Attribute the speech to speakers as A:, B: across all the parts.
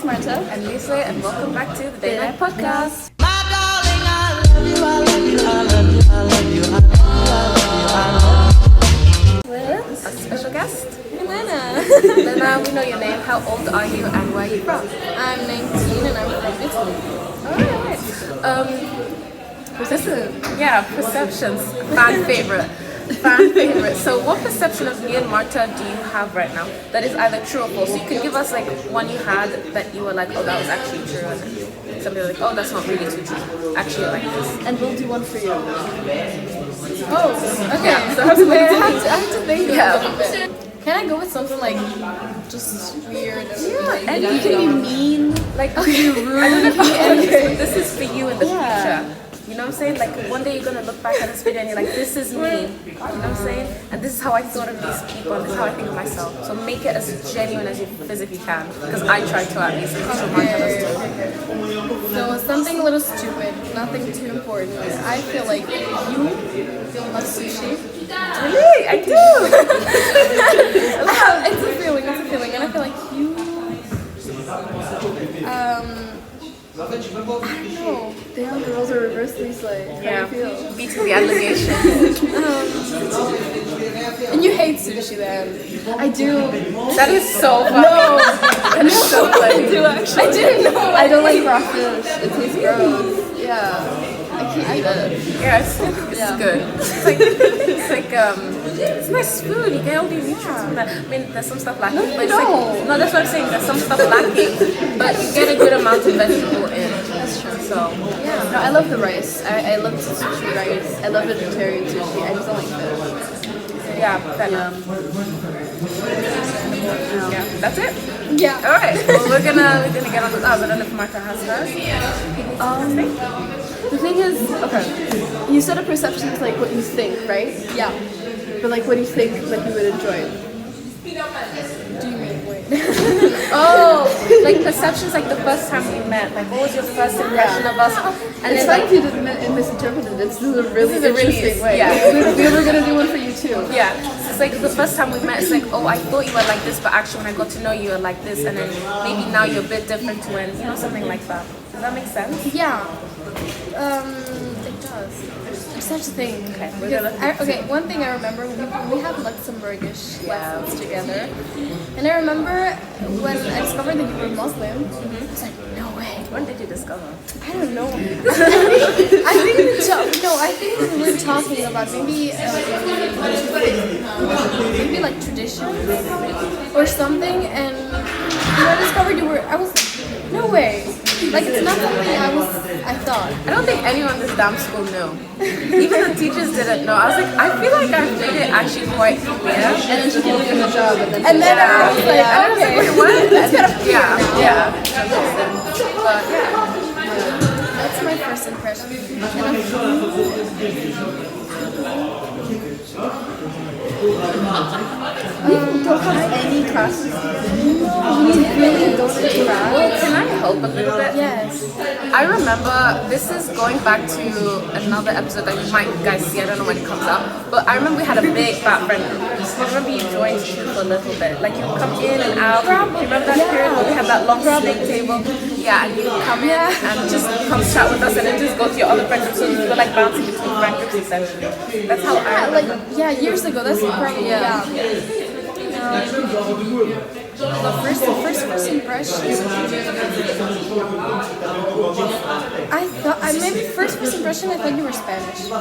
A: It's Marta.
B: And Lisa, and welcome back to the Day Night Podcast.
C: My darling, I love you, I love you, I love you, I love you, I love you, I love you.
B: With a special guest,
A: Milena.
B: Milena, we know your name. How old are you and where are you from?
A: I'm 19 and I'm from Italy.
B: Perceptions. Fan favorite. Fan favorite. So what perception of me and Marta do you have right now that is either true or false? So you can give us like one you had that you were like, oh, that was actually true, and then somebody like, oh, that's not really too true. Actually, like this.
A: And we'll do one for you.
B: Oh, okay.
A: Yeah.
B: So I have to
A: I have to think a little bit. Can I go with something like just weird?
B: And
A: you can be mean.
B: Like,
A: Okay, rude.
B: I don't know if
A: Okay.
B: this is for you in the
A: Yeah.
B: future. You know what I'm saying? Like one day you're gonna look back at this video and you're like, this is me. You know what I'm saying? And this is how I thought of these people, and this is how I think of myself. So make it as genuine as you physically can. Because I try to at least. I'm sure Marta does too.
A: So something a little stupid, nothing too important. I feel like you love sushi.
B: Really? I do.
A: It's a feeling, and I feel like you I don't know. Damn, the roles are reversely like.
B: Yeah.
A: How do you feel?
B: Beating the allegation.
A: And you hate sushi then? I do.
B: That is so funny.
A: No,
B: That is so funny.
A: I do actually. I didn't know. I don't like raw fish. It tastes gross. Yeah, I can't eat it.
B: Yeah, it's good. It's nice food. You get all the nutrients from that. I mean, there's some stuff lacking, but it's like, no, that's what I'm saying. There's some stuff lacking, but you get a good amount of vegetable in.
A: That's true.
B: So
A: Yeah. No, I love the rice. I love sushi rice. I love vegetarian sushi. I just don't like fish.
B: yeah, fair enough. Yeah, that's it.
A: Yeah.
B: All right. Well, we're gonna get on with ours. I don't know if Marta has hers.
A: The thing is, okay, you said a perception is like what you think, right? Yeah. But like what do you think like you would enjoy? Do you mean wait?
B: Oh, like perceptions, like the first time we met. Like, what was your first impression of us?
A: And it's like you didn't misinterpret it. This is a really interesting way.
B: yeah.
A: We were gonna do one for you too.
B: Yeah, it's like the first time we met, it's like, oh, I thought you were like this, but actually when I got to know you, you're like this, and then maybe now you're a bit different to when, you know, something like that. Does that make sense?
A: Yeah. It does. There's such a thing.
B: Okay,
A: One thing I remember, we had Luxembourgish lessons together. And I remember when I discovered that you were Muslim, I was like, no way.
B: When did you discover?
A: I don't know. I think we were talking about maybe like tradition or something, and when I discovered you were, I was like, no way. Like it's not something I thought.
B: I don't think anyone in this damn school knew. Even the teachers didn't know. I was like, I feel like I made it actually quite clear.
A: And then she gave you the job, and then I was like, okay,
B: wait, what?
A: it's kind of
B: Yeah. But yeah.
A: That's my first impression. We don't have any classes. We really don't interact.
B: Well, can I help a little bit?
A: Yes.
B: I remember, this is going back to another episode that you might guys see, I don't know when it comes out, but I remember we had a big fat friend group. I remember you joined too for a little bit. Like you would come in and out. Do you remember that period where we had that long snake table? Yeah, and you would come in and just come chat with us and then just go to your other friend groups. So you were like bouncing between friend groups essentially. That's how I remember.
A: Years ago. That's probably The first impression. First impression, I thought you were Spanish.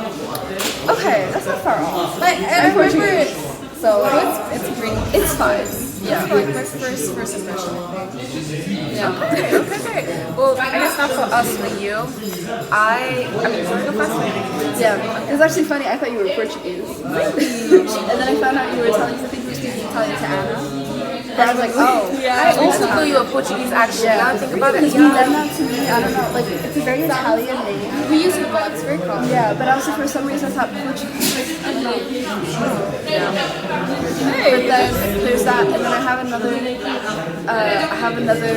B: Okay, that's not far off.
A: But I remember it.
B: So
A: It's green.
B: it's fine.
A: Yeah. Like my first impression, I think.
B: Yeah. Okay. Well, I guess not for us, for you. I mean, so the first one.
A: Yeah. It was actually funny. I thought you were Portuguese. Really? And then I found out you were Italian. I think you were speaking Italian to Anna. And I was like, oh.
B: I also thought you were Portuguese actually. Now I think about it.
A: Because Milena to me, I don't know, like it's a very Italian name. We use it a lot. It's very common. Yeah, but also for some reason I thought Portuguese. I don't know. But then there's that, and then I have another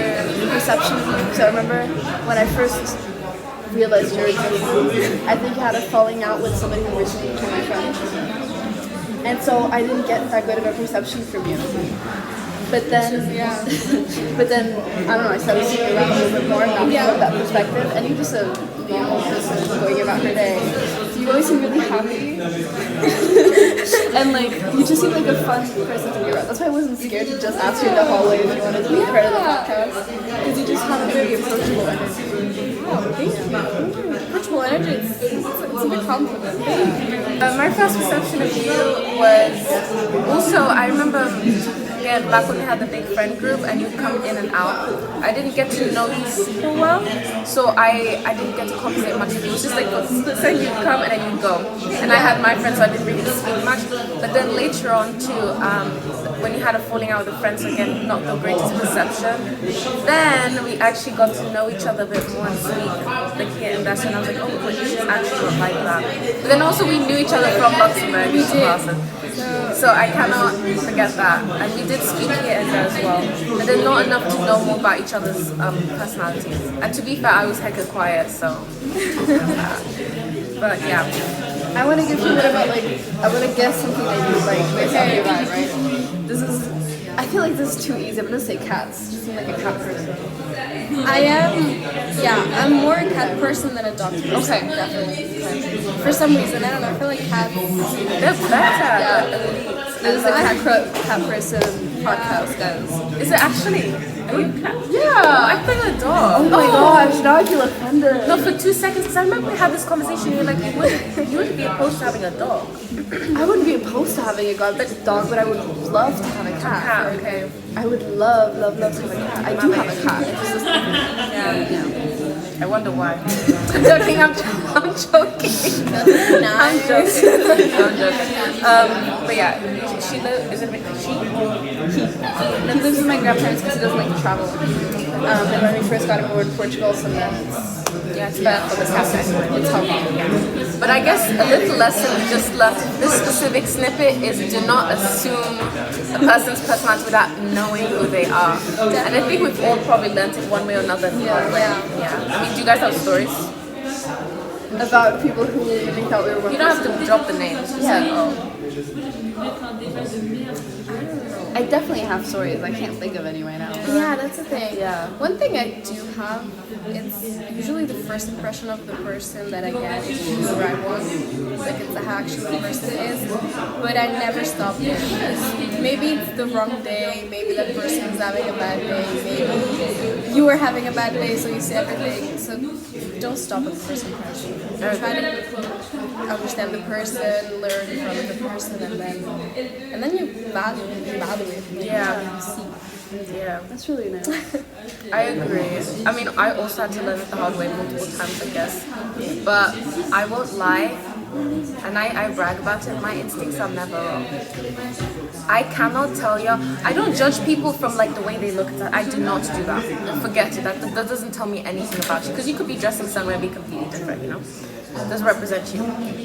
A: perception. So I remember when I first realized your existence, I think you had a falling out with somebody who recently became my friend, and so I didn't get that good of a perception from you.
D: But then, but then, I don't know, I started seeing you around a little bit more, not from that perspective, and you're just a normal person going about her day. So you always seem really happy. And like, you just seem like a fun person to be around. That's why I wasn't scared to just ask you in the hallway if you wanted to be part of the podcast. Because you just have a very approachable energy.
A: Oh, thank you. Approachable energy, it's a big compliment.
B: My first perception of you was also, I remember, again, back when we had the big friend group and you'd come in and out, I didn't get to know you super well, so I didn't get to conversate much with you. It was just like for a split second you'd come and then you'd go. And I had my friends, so I didn't really speak much. But then later on too, when you had a falling out with the friends, again, not the greatest perception, then we actually got to know each other a bit more and speak like here and there. So I was like, oh, but she's actually not like that. But then also we knew each other from Luxembourg, each person. So I cannot forget that. And we did speak here and there as well. But then not enough to know more about each other's personalities. And to be fair, I was hecka quiet, so. But yeah.
D: I want to give you what about like, I want to guess something that you like based on your vibe, right? This is, I feel like this is too easy. I'm going to say cats. You seem like a cat person.
A: I'm more a cat person than a dog person.
D: Okay.
A: Definitely. For some reason, I don't know, I feel like cats.
B: They're better.
A: Yeah.
D: This is a cat person podcast, guys.
B: Is it actually? Are you cat?
D: Yeah.
B: I thought you're a dog.
D: Oh my gosh, now I feel offended.
B: No, for 2 seconds, because I remember we had this conversation, you were like, you wouldn't be opposed to having a dog.
D: I wouldn't be opposed to having a dog, but I would love to have a cat.
B: Okay.
D: I would love to have a cat. I do have a cat. It's just
B: Yeah. I wonder why. I'm joking, I'm joking. I'm joking. But yeah, she lives, is it
D: he lives with my grandparents because he doesn't like to travel. And when we first got him over to Portugal, sometimes it's bad for the cat. It's helpful.
B: But I guess a little lesson we just learned this specific snippet is do not assume a person's personality without knowing who they are. And I think we've all probably learned it one way or another. Yeah. I mean, do you guys have stories?
D: About people who they thought we were one
B: You don't have
D: person.
B: to drop the names. Just
D: Yeah.
B: say, oh.
D: I definitely have stories. I can't think of any right now.
A: Yeah, that's the thing.
D: Yeah.
A: One thing I do have, it's usually the first impression of the person that I get is usually the right one. Like it's how actually the person is. But I never stop there because maybe it's the wrong day, maybe that person is having a bad day, maybe you were having a bad day, so you say everything. So don't stop at the first impression. Try to understand the person, learn from the person, and then you value it.
B: Yeah.
D: That's really nice.
B: I agree. I mean, I also had to learn it the hard way multiple times, I guess. But I won't lie, and I brag about it, my instincts are never wrong. I cannot tell you, I don't judge people from like the way they look. I do not do that. Forget it, that doesn't tell me anything about you. Because you could be dressing somewhere and be completely different, you know? It doesn't represent you.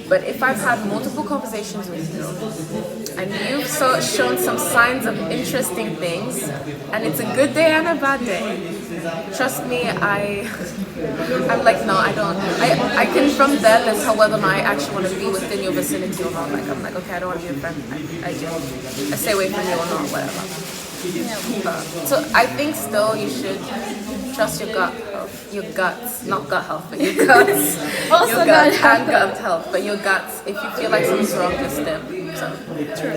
B: But if I've had multiple conversations with you, and you've shown some signs of interesting things, and it's a good day and a bad day, trust me, I'm like, no, I don't. I can from there then tell whether or not I actually want to be within your vicinity or not. Like, I'm like, okay, I don't want to be a friend. I do. I stay away from you or not, whatever. So I think still you should trust your guts, not gut health, but your guts.
A: Also
B: your
A: gut
B: guts and gut health, but your guts. If you feel like something's wrong, just step. So true.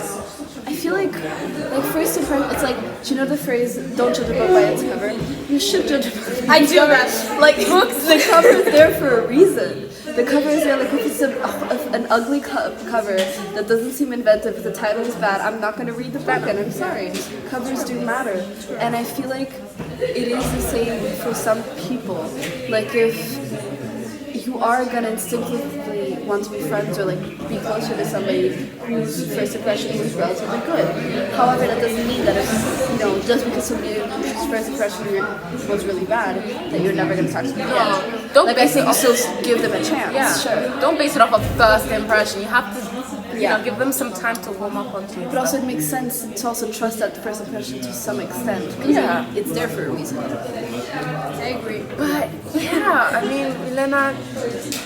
D: I feel like first impression, it's like, do you know the phrase, don't judge a book by its cover? You should judge a book by its
A: I do
D: cover.
A: that.
D: Like, books, the cover is there for a reason. The cover is there, like, if it's an ugly cover that doesn't seem inventive, if the title is bad, I'm not going to read the book, and I'm sorry. Covers do matter. And I feel like it is the same for some people. Like, if you are gonna instinctively want to be friends or like be closer to somebody whose first impression was relatively good. However, that doesn't mean that if just because somebody whose first impression was really bad, that you're never gonna talk to them again.
B: Don't
D: like I think you still give them a chance.
B: Yeah,
D: sure.
B: Don't base it off of first impression. You have to, give them some time to warm up onto you.
D: But also, it makes sense to also trust that first impression to some extent because it's there for a reason.
A: I agree.
B: But yeah, I mean, Milena,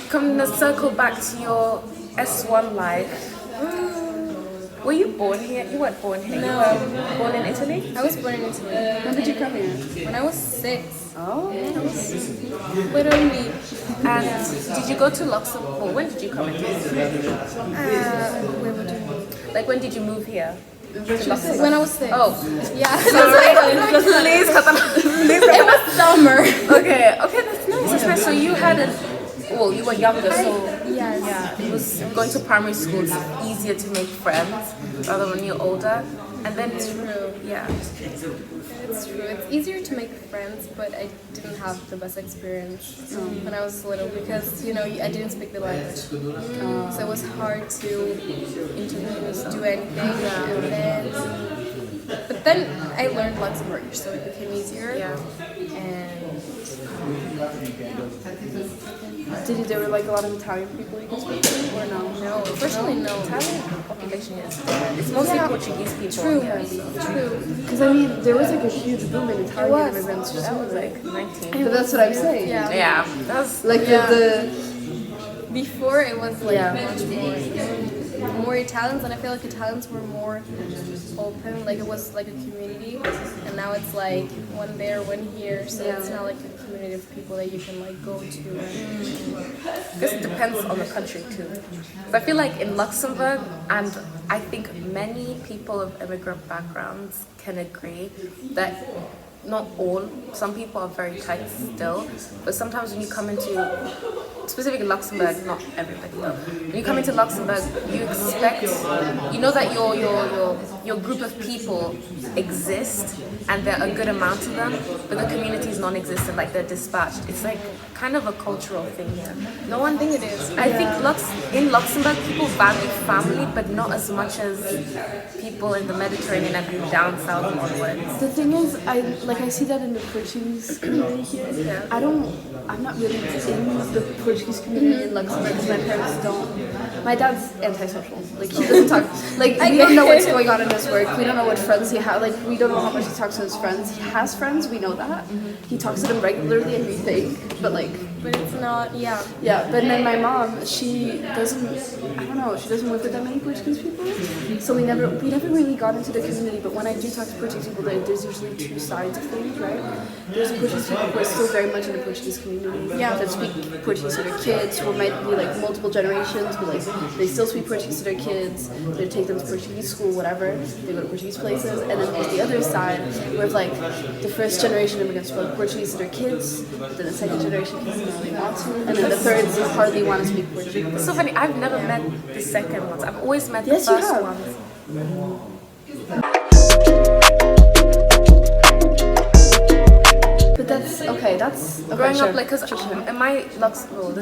B: coming to circle back to your S1 life. Were you born here? You weren't born here.
A: No.
B: You were born in Italy?
A: I was born in Italy.
D: When did you come here?
A: When I was 6.
D: Oh.
A: Little me.
B: And did you go to Luxembourg? Well, when did you come into Italy?
A: Where would you move?
B: Like, when did you move here?
A: When I was 6.
B: Oh,
A: Yeah.
B: please,
A: It was summer.
B: Okay, that's nice. That's nice. So you had well, you were younger, so
A: Yes.
B: yeah, it was going to primary school. It's easier to make friends rather when you're older, and then
A: True.
B: yeah.
A: It's true. It's easier to make friends, but I didn't have the best experience when I was little because, you know, I didn't speak the language. So it was hard to introduce, do anything. But then I learned Luxembourgish, so it became easier.
B: Yeah.
A: And
D: There were like a lot of Italian people you could speak to, or no?
A: no, unfortunately, no.
B: Italian population is it's mostly Portuguese people.
A: True.
B: here, so.
A: True.
D: Because I mean, there was like a huge boom in Italian
A: was.
D: immigrants.
B: That was like 19.
D: But that's what I'm saying.
A: Yeah.
B: Yeah, that was
D: Like the
A: Before it was like
D: Yeah.
A: much more Italians, and I feel like Italians were more open. Like it was like a community, and now it's like one there, one here. So it's not like a community of people that you can like go to.
B: This depends on the country too. But I feel like in Luxembourg, and I think many people of immigrant backgrounds can agree that not all, some people are very tight still, but sometimes when you come into, specifically Luxembourg, not everybody though, when you come into Luxembourg, you expect, you know that your group of people exist, and there are a good amount of them, but the community is non-existent, like they're dispatched. It's like kind of a cultural thing here.
A: No one think it is.
B: I think in Luxembourg, people value family, but not as much as people in the Mediterranean and down south onwards.
D: The thing is, I see that in the Portuguese community here.
B: Yeah.
D: I'm not really in the Portuguese community in Luxembourg because my parents don't. My dad's antisocial. Like he doesn't talk. Like we don't know what's going on in his work. We don't know what friends he has. Like we don't know how much he talks to his friends. He has friends. We know that. He talks to them regularly, and we think. But like.
A: But it's not. Yeah.
D: Yeah, but then my mom, she doesn't. I don't know. She doesn't work with that many Portuguese people. So we never really got into the community. But when I do talk to Portuguese people, there's usually two sides of things, right? There's Portuguese people who are still very much in the Portuguese community that speak Portuguese to their kids, who might be like multiple generations, but like they still speak Portuguese to their kids. They take them to Portuguese school, whatever. They go to Portuguese places, and then there's the other side where like the first generation immigrants spoke Portuguese to their kids, then the second generation doesn't really want to, and then the thirds hardly want to speak Portuguese.
B: It's so funny, I've never met the second ones. I've always met the
D: Yes, you
B: first
D: have.
B: ones.
D: But that's okay. That's okay,
B: Growing
D: sure.
B: up, like, because
D: Sure.
B: in my the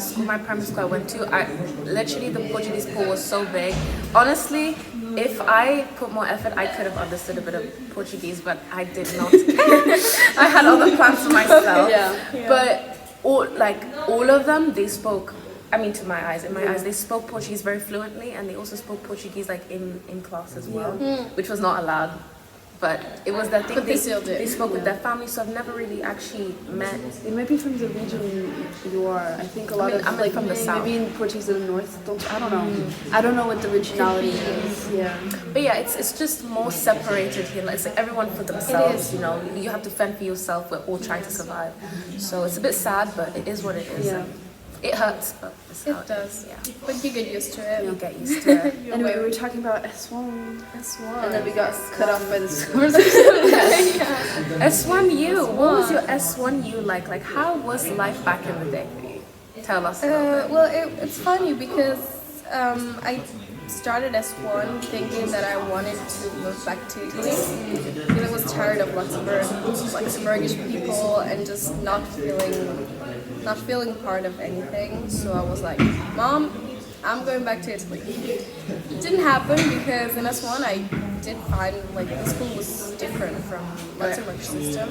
B: school, my primary school I went to, literally the Portuguese pool was so big. Honestly, if I put more effort, I could have understood a bit of Portuguese, but I did not. I had other plans for myself.
D: Yeah.
B: But all of them, they spoke. I mean, in my eyes, they spoke Portuguese very fluently, and they also spoke Portuguese like in class as well, which was not allowed. But it was that thing.
A: But they still did.
B: They spoke with their family, so I've never really actually met.
D: It might be from the region you are. I think a lot of
B: I'm
D: like
B: from the south.
D: maybe in Portuguese in the north. I don't know. I don't know what the regionality is. Yeah.
B: But yeah, it's just more separated here. Like, it's like everyone for themselves. You know, you have to fend for yourself. We're all trying to survive. So it's a bit sad, but it is what it is.
D: Yeah.
B: And it hurts, but it's how
A: It does.
B: Yeah,
A: But you get used to it.
B: you'll get used to it.
D: Anyway, we were talking about S1,
A: S1.
D: and then we got cut off by the scores.
B: S1U. What was your S1U like? Like, how was life back in the day for you? Tell us. A little bit.
A: Well, it's funny because I started S1 thinking that I wanted to move back to Italy because I was tired of Luxembourgish people and just not feeling part of anything. So I was like, Mom, I'm going back to Italy. It didn't happen because in S1 I did find like the school was different from Luxembourg system.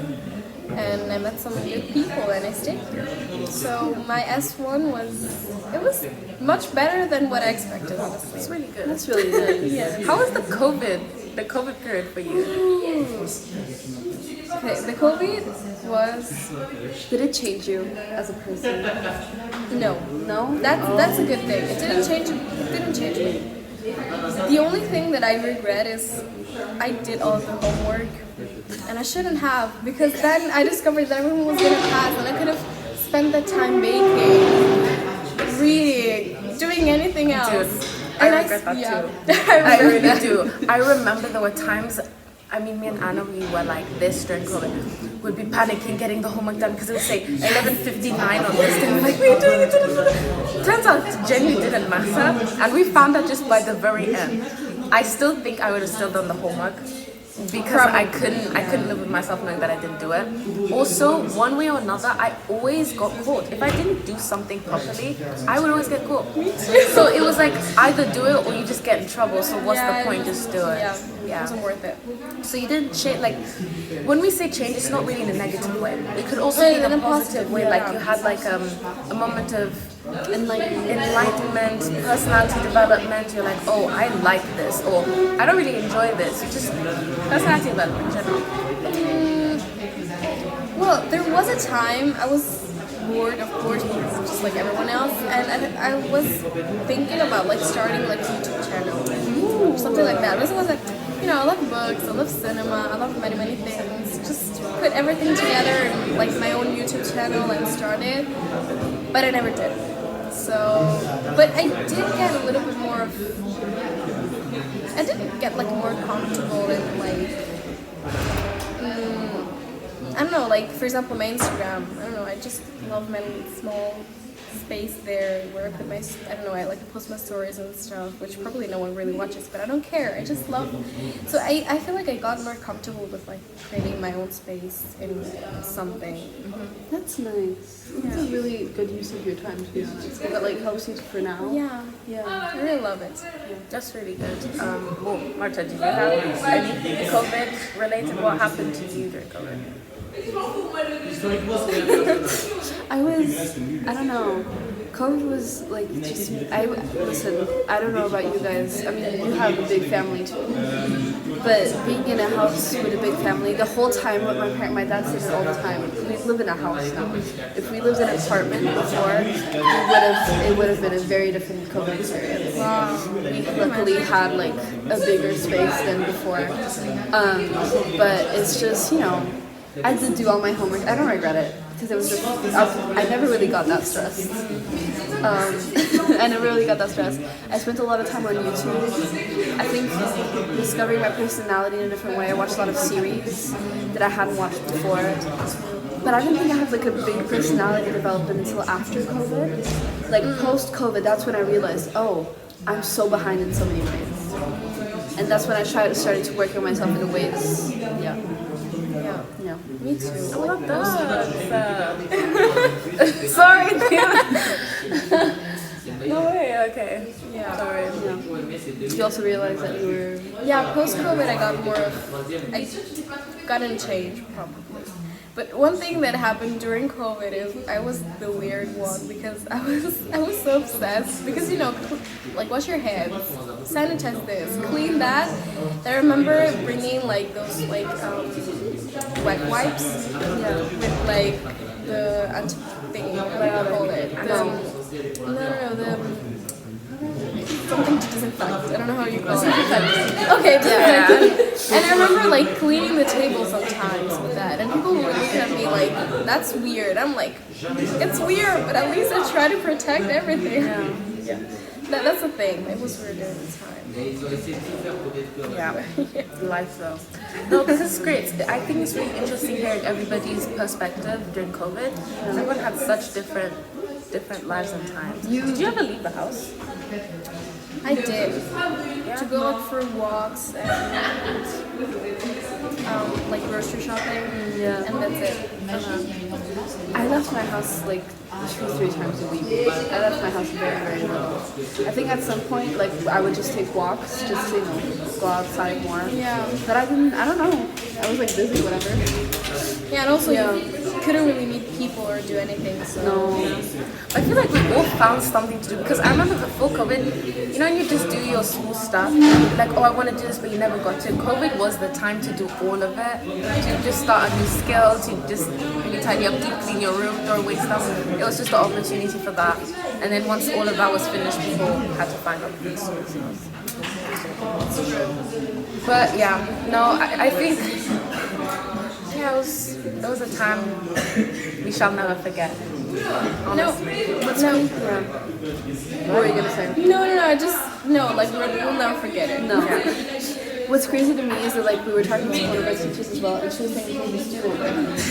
A: And I met some good people and I stayed here. So my S1 was much better than what I expected, honestly.
B: It's really good.
D: That's really nice.
A: Yeah.
B: How was the COVID period for you?
A: Okay, the COVID was
D: Did it change you as a person?
A: no.
D: No.
A: That's a good thing. It didn't change me. The only thing that I regret is I did all the homework, and I shouldn't have, because then I discovered that everyone was gonna pass, and I could have spent that time baking, reading, doing anything else.
B: Dude, I regret that too. I really do. I remember there were times, I mean, me and Anna, we were like this during COVID. We'd be panicking getting the homework done because it would say 11:59 on this thing. We're like, we're doing it. Turns out it genuinely didn't matter. And we found that just by the very end. I still think I would have still done the homework because I couldn't live with myself knowing that I didn't do it. Also, one way or another, I always got caught. If I didn't do something properly, I would always get caught. So it was like either do it or you just get in trouble. So what's the point? Just do it.
A: Yeah, it wasn't worth it.
B: So you didn't change, like, when we say change, it's not really in a negative way. It could also be in a positive way, like you had like a moment of enlightenment, personality development. You're like, oh, I like this, or I don't really enjoy this. You just personality development in general.
A: Well, there was a time I was bored, of course, because I'm just like everyone else, and I was thinking about like starting like a YouTube channel, something like that. Because I was like, you know, I love books, I love cinema, I love many things. Just put everything together in like my own YouTube channel and start it, but I never did. So, but I did get a little bit more of, I didn't get like more comfortable in like, I don't know, like for example my Instagram, I don't know, I just love my small space there where I put my, I don't know, I like to post my stories and stuff, which probably no one really watches, but I don't care, I just love, so I feel like I got more comfortable with like creating my own space in something.
D: That's nice. That's a really good use of your time, to be honest. That like helps you for now.
A: Yeah, I really love it.
B: That's really good. Well, Marta, did you have any COVID related? What happened to you during COVID?
D: I don't know. COVID was like just, listen, I don't know about you guys. I mean, you have a big family too. But being in a house with a big family, the whole time, what my dad says it all the time, we live in a house now. If we lived in an apartment before, it would have been a very different COVID experience. We luckily had like a bigger space than before. But it's just, you know, I did do all my homework. I don't regret it because it was just, I never really got that stressed. I never really got that stressed. I spent a lot of time on YouTube. I think discovering my personality in a different way. I watched a lot of series that I hadn't watched before. But I didn't think I had like a big personality development until after COVID. Like post-COVID, that's when I realized, oh, I'm so behind in so many ways. And that's when I started to work on myself in ways. Yeah.
A: Me too.
B: I love that. Sorry, no way, okay.
A: Yeah.
B: Sorry.
D: Yeah. You also realized that you were...
A: Yeah, post-COVID I got more of, I got in change probably. But one thing that happened during COVID is I was the weird one because I was so obsessed because, you know, like wash your hands, sanitize this, clean that. I remember bringing like those like wet wipes with like the thing, what do you call it? Something to disinfect. I don't know how you call it. Okay, disinfectant. And I remember like cleaning the table sometimes with that, and people were looking at me like, "That's weird." I'm like, "It's weird, but at least I try to protect everything." Yeah. That's the thing. It was weird during the time.
B: Yeah, life though. No, this is great. I think it's really interesting hearing everybody's perspective during COVID. Everyone had such different lives and times. Did you ever leave the house?
A: I did. To go like for walks and like grocery shopping. And that's it.
D: I left my house like 2-3 times a week. I left my house very little. I think at some point like I would just take walks, just to, you know, go outside more.
A: Yeah.
D: But I don't know. I was like busy, whatever.
A: Yeah, and also you couldn't really meet people or do anything, so.
D: No.
B: I feel like we all found something to do because I remember before COVID, you know, you just do your small stuff, like, oh, I want to do this, but you never got to. COVID was the time to do all of it, to just start a new skill, to just maybe tidy up, deep clean your room, throw away stuff. It was just the opportunity for that. And then once all of that was finished, people had to find other things to do. But yeah, no, I think yeah, it was a time we shall never forget.
A: No, no,
D: What were you gonna say?
A: I just like we'll never forget it.
D: No. What's crazy to me is that like we were talking to one of our teachers as well, and she was saying maybe a student,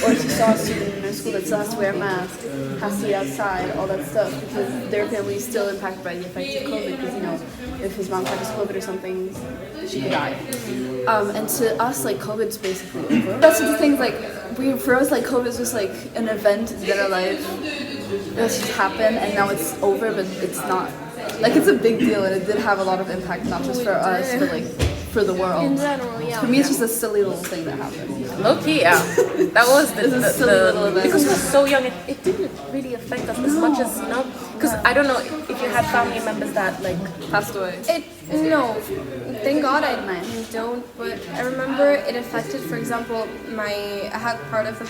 D: or if she saw a student in her school that still has to wear a mask, has to be outside, all that stuff, because their family is still impacted by the effects of COVID. Because if his mom catches COVID or something, she could die. And to us, like COVID's basically over. That's the thing. Like for us, like COVID's just like an event in our life that's just happened, and now it's over, but it's not. Like it's a big deal, and it did have a lot of impact, not just for us, but like for the world.
A: In general, yeah.
D: For me, it's just a silly little thing that happened.
B: Low key, yeah. That was
D: It's a silly little event.
B: because we were so young. It didn't really affect us as much as because I don't know if you had family members that like
D: Passed away.
A: No, thank God I don't. But I remember it affected. For example, I had part of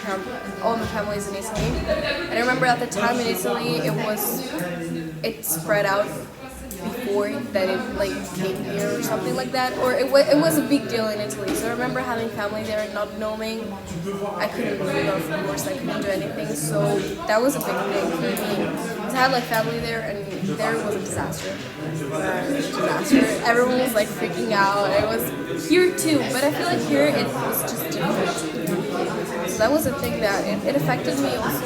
A: all my families in Italy, and I remember at the time in Italy it spread out before that it like came here or something like that, or it was a big deal in Italy. So I remember having family there and not knowing. I couldn't move, of course, I couldn't do anything. So that was a big thing for me. I had like family there, and there was a disaster. Everyone was like freaking out. It was here too, but I feel like here it was just different. So that was a thing that it affected me also.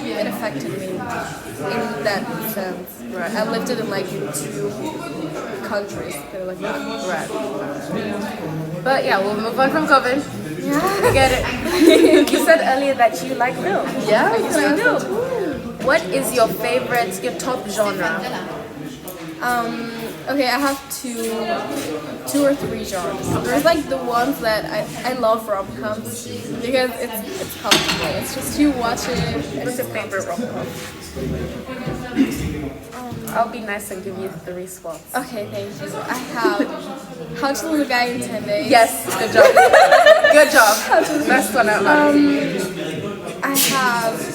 A: It affected me in that sense. Right. I lived it in like 2 countries that are like that.
B: right. But yeah, we'll move on from COVID.
A: Yeah.
B: I get it. You said earlier that you like film.
D: Yeah,
B: you still do. What is your top genre?
A: Okay, I have two or three genres. There's like the ones that I love rom-coms because it's comfortable. It's just you watch it.
B: What's your favorite rom-com? I'll be nice and give you 3 spots.
A: Okay, thank you. I have How to Lose a Guy in 10 Days.
B: Yes, good job. Good job. Best one out loud.
A: I have.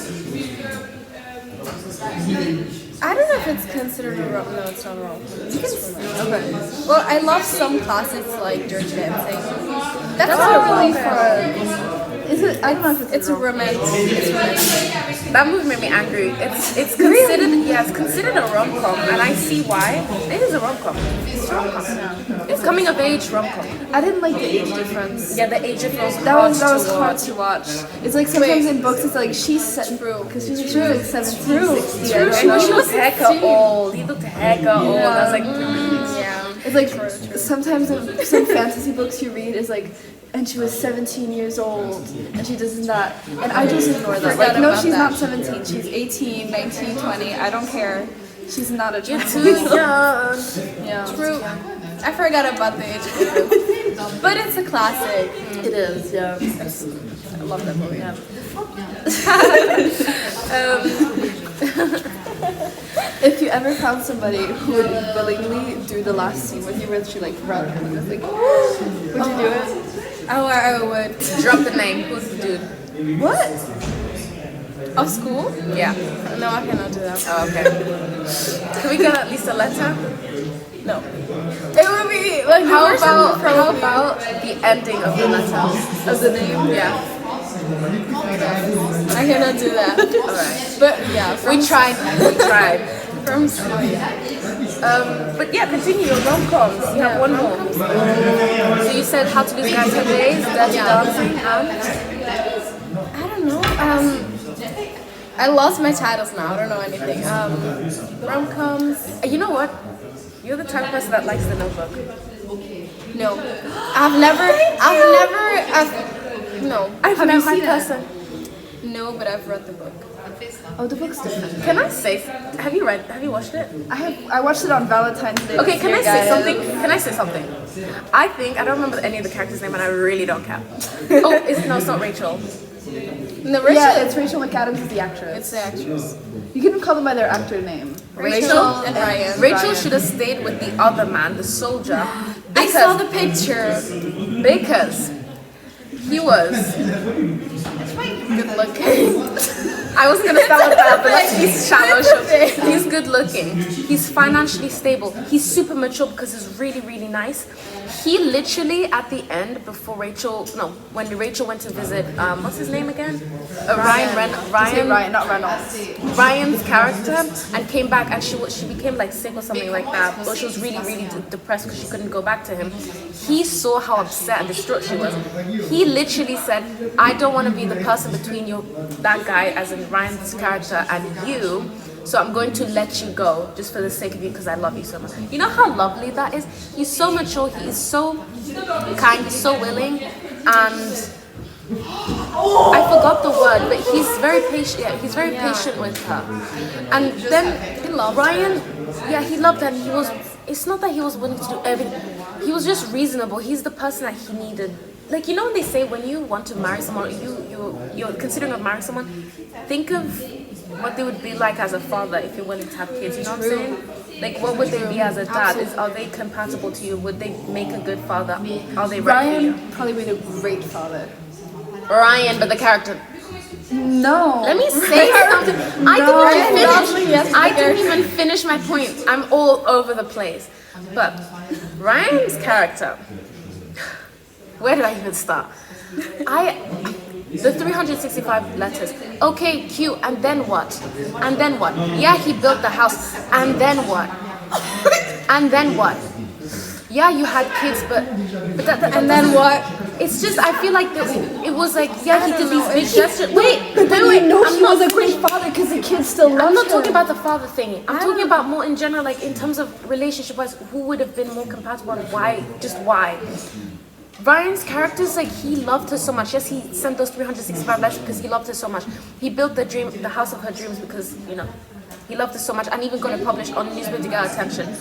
A: I don't know if it's considered a rom. No, it's not a rom.
D: Okay.
A: Well, I love some classics like Dirty Dancing. That's not really fun.
D: Is it? I don't know if
A: It's a romantic. It's romantic.
B: That movie made me angry. It's considered it's considered a rom-com, and I see why. It is a rom-com. It's a rom-com. It's coming of age rom-com.
D: I didn't like the age difference.
B: Yeah, the age difference was
D: That was
B: hard
D: hard to watch. It's like sometimes in books it's like she's true because she was like 17, 16.
B: I know she was hecka old. He looked hecka old. I was like,
A: Yeah.
D: It's like sometimes in some fantasy books you read is like, and she was 17 years old and she does that, and I just ignore that. Like, no, she's not 17. She's 18, 19, 20. I don't care. She's not a child.
B: too young.
D: Yeah.
A: True. I forgot about the age difference. But it's a classic.
D: It is. Yeah.
A: I love that movie.
D: If you ever found somebody who would willingly do the last scene with you, where she like run and was like, would you do it?
A: Oh, I would.
B: Drop the name. Who's the dude?
D: What?
A: Of school?
B: Yeah.
A: No, I cannot do that.
B: Oh, okay. Can we get at least a letter?
A: No. It would be like
B: How about the ending of the letter?
D: Of the name?
B: Yeah.
A: I cannot do that.
B: Alright.
A: But yeah,
B: We tried.
A: from school, yeah.
B: But yeah, continue your rom-coms. You have one more. So you said How to Lose a Guy in 10 Days, Dirty Dancing, and
A: I don't know. I lost my titles now. I don't know anything. Rom-coms.
B: You know what? You're the type of person that likes The Notebook.
A: No. I've
B: I've seen person.
A: No, but I've read the book.
D: Oh, the book's different.
B: Can I say? Have you watched it?
D: I watched it on Valentine's Day.
B: Okay,
D: this
B: can
D: year,
B: I say
D: guys.
B: something? I don't remember any of the characters' name, and I really don't care. It's not Rachel.
A: No, Rachel.
D: Yeah, it's Rachel McAdams is the actress.
A: It's the actress.
D: You can call them by their actor name.
A: Rachel and Ryan.
B: Rachel should have stayed with the other man, the soldier.
A: I saw the picture.
B: Because he was
A: Good looking.
B: I wasn't gonna start with that, but let's be shallow. He's good looking. He's financially stable. He's super mature because he's really, really nice. He literally at the end, before when Rachel went to visit, what's his name again? Ryan,
D: not Reynolds.
B: Ryan's character, and came back, and she became like sick or something like that. But she was really, really depressed because she couldn't go back to him. He saw how upset and distraught she was. He literally said, "I don't want to be the person between that guy, as in Ryan's character, and you. So I'm going to let you go just for the sake of you because I love you so much." You know how lovely that is? He's so mature, he is so kind, he's so willing, and I forgot the word, but he's very patient. Yeah, he's very patient with her. And then Ryan, he loved her. And it's not that he was willing to do everything. He was just reasonable. He's the person that he needed. Like, you know when they say when you want to marry someone, you're considering of marrying someone, think of what they would be like as a father if you're willing to have kids. You know what I'm saying? Like, what would they be as a dad? Are they compatible to you? Would they make a good father? Are they
D: Ryan probably made a great father.
B: Ryan, but the character.
D: No.
B: Let me say something. I didn't even finish my point. I'm all over the place. But Ryan's character. Where do I even start? The 365 letters. Okay, cute. And then what? And then what? Yeah, he built the house. And then what? And then what? Yeah, you had kids, but and then what? It's just, I feel like it was like, yeah, he did these big gestures. Wait,
D: he was a great father because the kids still loved him.
B: I'm not talking about the father thing. I'm talking about more in general, like in terms of relationship-wise, who would have been more compatible and why? Just why? Ryan's character is like, he loved her so much. Yes, he sent those 365 letters because he loved her so much. He built the house of her dreams because, he loved her so much, and even got it published on newspaper to get attention.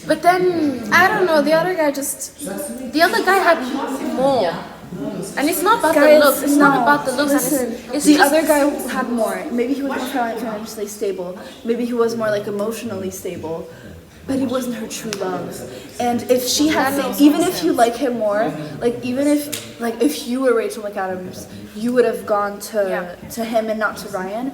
B: But then, I don't know, the other guy had more. And it's not about the looks. It's not about the looks.
D: Listen,
B: it's
D: the other guy had more. Maybe he was more financially stable. Maybe he was more like emotionally stable. But he wasn't her true love. And if she had, even if you like him more, like even if you were Rachel McAdams, you would have gone to him and not to Ryan.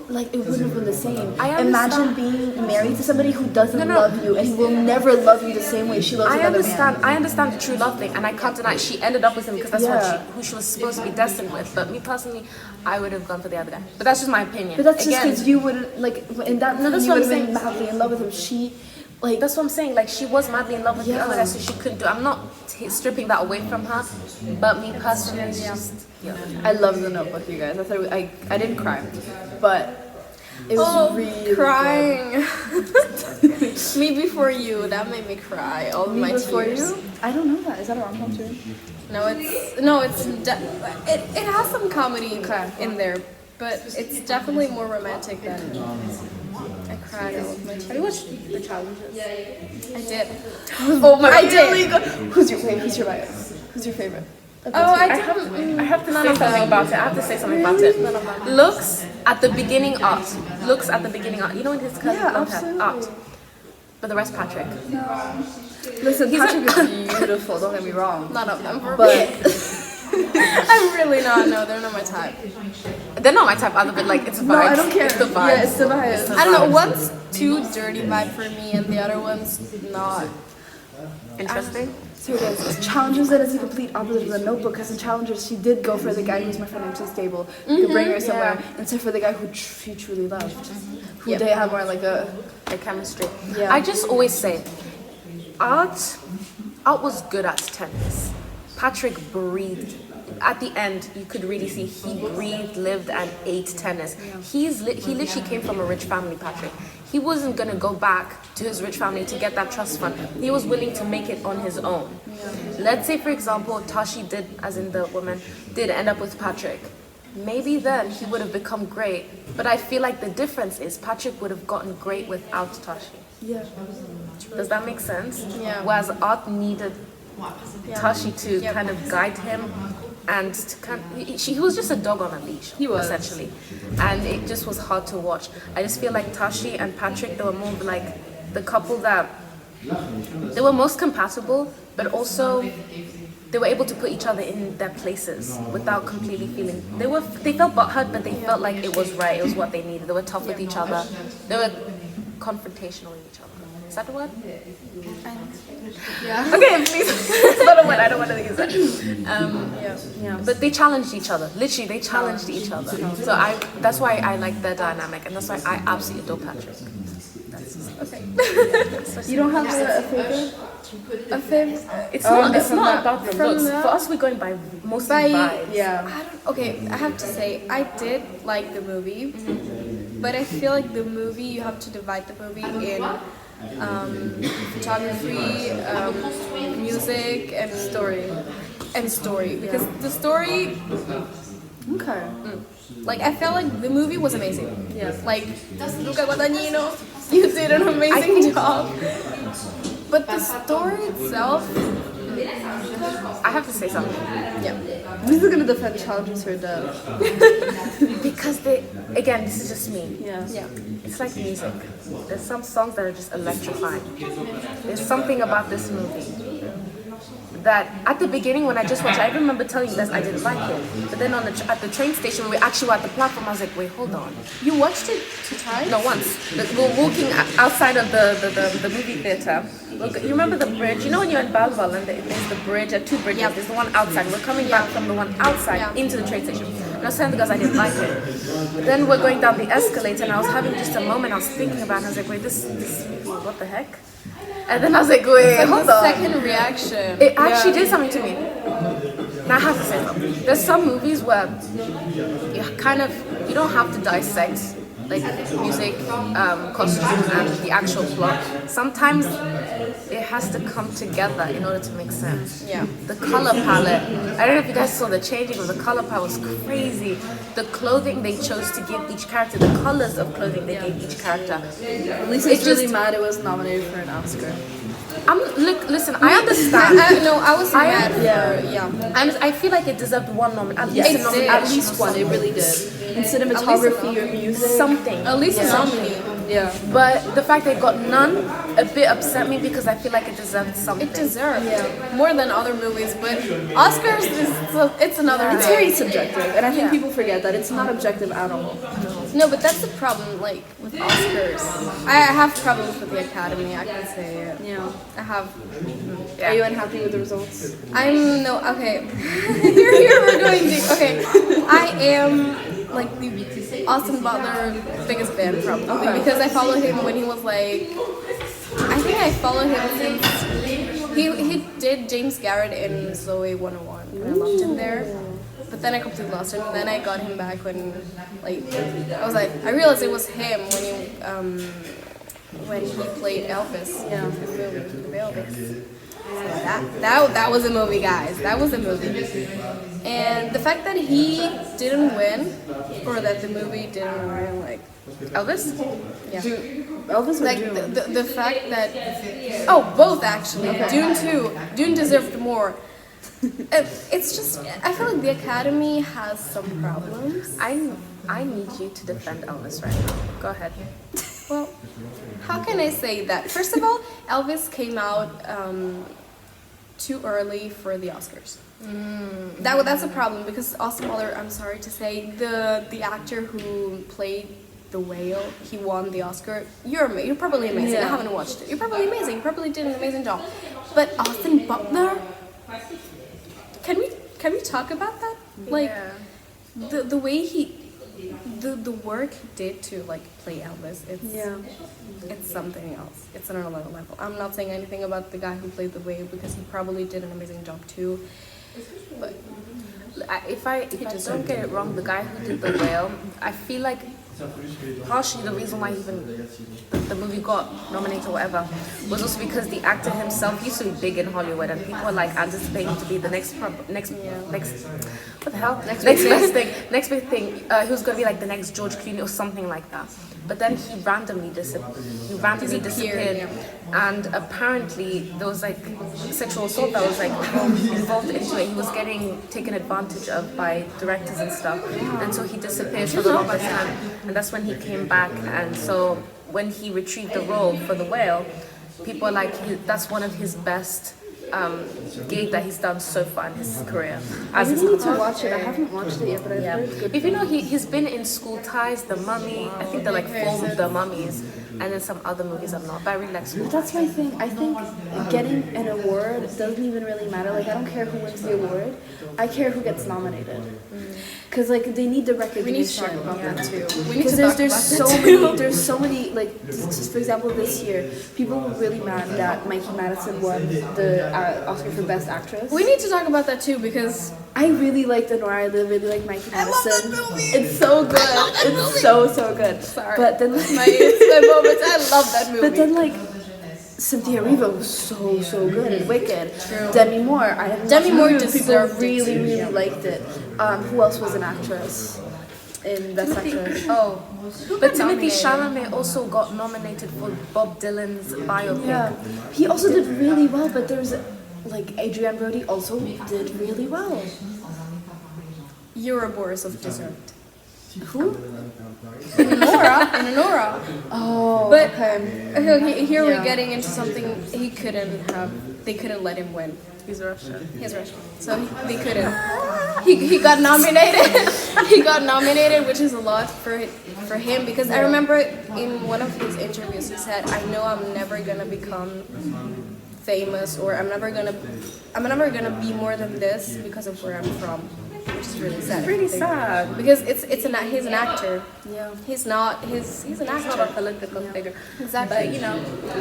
D: Like, it wouldn't have been the same. Imagine being married to somebody who doesn't love you, and he will never love you the same way she loves another man.
B: I understand the true love thing, and I can't deny she ended up with him because that's who she was supposed to be destined with. But me personally, I would have gone for the other guy. But that's just my opinion.
D: But that's just because you wouldn't, like, in that you would have been madly in love with him.
B: That's what I'm saying. Like, she was madly in love with the other guy, so she couldn't do. I'm not stripping that away from her, but me personally, it's just.
D: I love The Notebook, you guys. I didn't cry, but it was really
A: crying. Me Before You, that made me cry. All of my tears.
D: Before You? I don't know that. Is that a rom-com too?
A: It has some comedy in there, but it's definitely more romantic than. I cried all of my tears.
B: Have you watched The Challenges?
A: I did.
D: Oh my God.
A: I did.
D: Who's your bias? Who's your favorite?
B: I have to say something about it. I have to say something about it. Looks at the beginning art. You know when his cousin loved her? Art. But the rest, Patrick.
D: Listen, Patrick is beautiful, don't get me wrong.
A: None of them.
D: But
A: I'm really not. No, they're not my type.
B: They're not my type either, but like, it's vibes.
D: No, I don't care.
B: It's the vibes.
D: Yeah, it's the vibes.
A: I don't know. One's too dirty vibe for me, and the other one's not.
B: Interesting.
D: So it is. Challenges that is the complete opposite of The Notebook, because in Challenges she did go for the guy who's more financially stable, who could bring her somewhere, instead for the guy who she truly loved, who they have more like a
B: chemistry.
D: Yeah.
B: I just always say, art was good at tennis. Patrick breathed. At the end, you could really see he breathed, lived, and ate tennis. He literally came from a rich family, Patrick. He wasn't going to go back to his rich family to get that trust fund. He was willing to make it on his own. Let's say, for example, Tashi did, as in the woman, did end up with Patrick. Maybe then he would have become great. But I feel like the difference is Patrick would have gotten great without Tashi.
D: Yeah.
B: Does that make sense?
A: Yeah.
B: Whereas Art needed Tashi to kind of guide him, and he was just a dog on a leash, essentially, and it just was hard to watch. I just feel like Tashi and Patrick, they were more like the couple that they were most compatible, but also they were able to put each other in their places without completely feeling they felt butthurt, but they felt like it was right, it was what they needed. They were tough with each other, they were confrontational with each other. Is that the word?
D: Yeah.
B: Okay, please. It's not a word, I don't want to use that. But they challenged each other. Literally, they challenged each other. So that's why I like their dynamic, and that's why I absolutely adore Patrick. Okay.
D: You don't have a favorite?
A: A favorite?
B: It's not about the looks. For us, we're going by mostly vibes.
D: Yeah.
A: Okay, I have to say, I did like the movie, but I feel like the movie, you have to divide the movie in photography, music, and story. Because the story,
D: Okay.
A: like, I felt like the movie was amazing.
D: Yeah.
A: Like, Luca Guadagnino, you did an amazing job. But the story itself,
B: I have to say something.
A: yeah.
D: This is gonna defend challenges for death.
B: Because again, this is just me.
D: Yeah.
A: Yeah.
B: It's like music. There's some songs that are just electrifying. There's something about this movie that at the beginning when I just watched it, I remember telling you guys I didn't like it. But then at the train station when we actually were at the platform, I was like, wait, hold on.
A: You watched it 2 times?
B: No, once. We're walking outside of the movie theater. You remember the bridge? You know when you're in Balval and there's the bridge, there are 2 bridges. There's the one outside. We're coming back from the one outside into the train station. And I was telling the guys I didn't like it. Then we're going down the escalator and I was having just a moment. I was thinking about it. And I was like, wait, this what the heck? And then I was like, wait, hold on.
A: Second reaction.
B: It actually did something to me. Now I have to say something. There's some movies where you don't have to dissect like music, costumes, and the actual plot. Sometimes it has to come together in order to make sense.
A: Yeah.
B: The color palette. I don't know if you guys saw the changing of the color palette was crazy. The clothing they chose to give each character, the colors of clothing they gave each character.
D: Lisa's really mad it was nominated for an Oscar.
B: Listen, I understand.
A: I was mad for,
B: I feel like it deserved one nomination.
D: At least one, it really did. In cinematography or music.
B: Something.
A: at least a nominee.
D: Yeah.
B: But the fact they got none a bit upset me because I feel like it deserved something.
A: It deserved more than other movies, but Oscars it's another
D: It's
A: thing.
D: very subjective, and I think people forget that it's not objective at all.
A: No, but that's the problem, like, with Oscars. I have problems with the Academy, I can say it.
D: Yeah.
A: I have.
D: Are you unhappy with the results?
A: Okay. Here we're going deep. Okay. I am, like, the Austin Butler biggest fan, probably. Because I followed him when he was, like, I think I followed him since he did James Garrett in Zoe 101. And I loved him there. But then I completely lost him. And then I got him back when, like, I realized it was him when he played Elvis. Yeah, his movie, Elvis. So that was a movie, guys. That was a movie. And the fact that he didn't win, or that the movie didn't win, like, Elvis? Yeah.
D: Elvis or
A: Like,
D: Dune?
A: the fact that... Oh, both, actually. Okay. Dune too. Dune deserved more. It's just... I feel like the Academy has some problems.
B: I need you to defend Elvis right now. Go ahead.
A: Well, how can I say that? First of all, Elvis came out too early for the Oscars. That's a problem because Austin Butler, I'm sorry to say, the actor who played the whale, he won the Oscar. You're probably amazing. I haven't watched it. You're probably amazing. You probably did an amazing job. But Austin Butler, can we talk about that? Like the way the work he did to, like, play Elvis, it's something else. It's on another level. I'm not saying anything about the guy who played the whale because he probably did an amazing job too. But
B: If I don't get it wrong, the guy who did the whale, I feel like partially the reason why even the movie got nominated or whatever was also because the actor himself used to be big in Hollywood and people were like anticipating to be the next big thing. He was gonna be like the next George Clooney or something like that. But then he randomly disappeared. And apparently there was like sexual assault that was like involved into it. He was getting taken advantage of by directors and stuff. And so he disappeared for the longest time. And that's when he came back. And so when he retrieved the role for the whale, people are like, that's one of his best gig that he's done so far in his career.
D: I
B: As his
D: really need to
B: partner.
D: watch it. I haven't watched it yet, but I've heard it's good.
B: If you know, he's been in School Ties, The Mummy. I think they're like four of The Mummies, and then some other movies I'm not. But I really like School
D: But
B: Ties.
D: that's my thing. I think getting an award doesn't even really matter. Like, I don't care who wins the award. I care who gets nominated. Because, like, they need the recognition.
A: We need to talk about that too. We need
D: Because
A: to talk
D: there's
A: about
D: so
A: that
D: many,
A: too.
D: there's so many, like, just for example, this year, people were really mad that Mikey Madison won the Oscar for Best Actress.
A: We need to talk about that too because
D: I really like Nora. I really like Mikey Madison.
A: love that movie.
D: It's so good. It's so good.
A: Sorry.
D: But then,
A: it's my moments. I love that movie.
D: but then, like, Cynthia Erivo was so good in Wicked.
A: True.
D: Demi Moore, I have
A: Demi Moore
D: people
A: deserved it
D: really
A: too.
D: liked it. Who else was an actress in Best Actress?
A: oh,
B: But Timothy
A: nominated?
B: Chalamet also got nominated for Bob Dylan's biopic.
D: Yeah, he also did really well. But there's like Adrienne Brody also did really well.
A: Ouroboros of Dessert.
D: Who?
A: In Nora.
D: Oh,
A: But
D: okay.
A: okay, here
D: Yeah.
A: we're getting into something he couldn't have. They couldn't let him win.
B: He's Russian.
A: He's Russian, so they couldn't. He got nominated. He got nominated, which is a lot for him because I remember in one of his interviews he said, "I know I'm never gonna become famous, or I'm never gonna be more than this because of where I'm from," which is really sad.
B: Really sad.
A: because he's an actor.
D: Yeah.
A: He's not he's an actor.
B: Not a political figure.
A: Exactly.
B: But you know,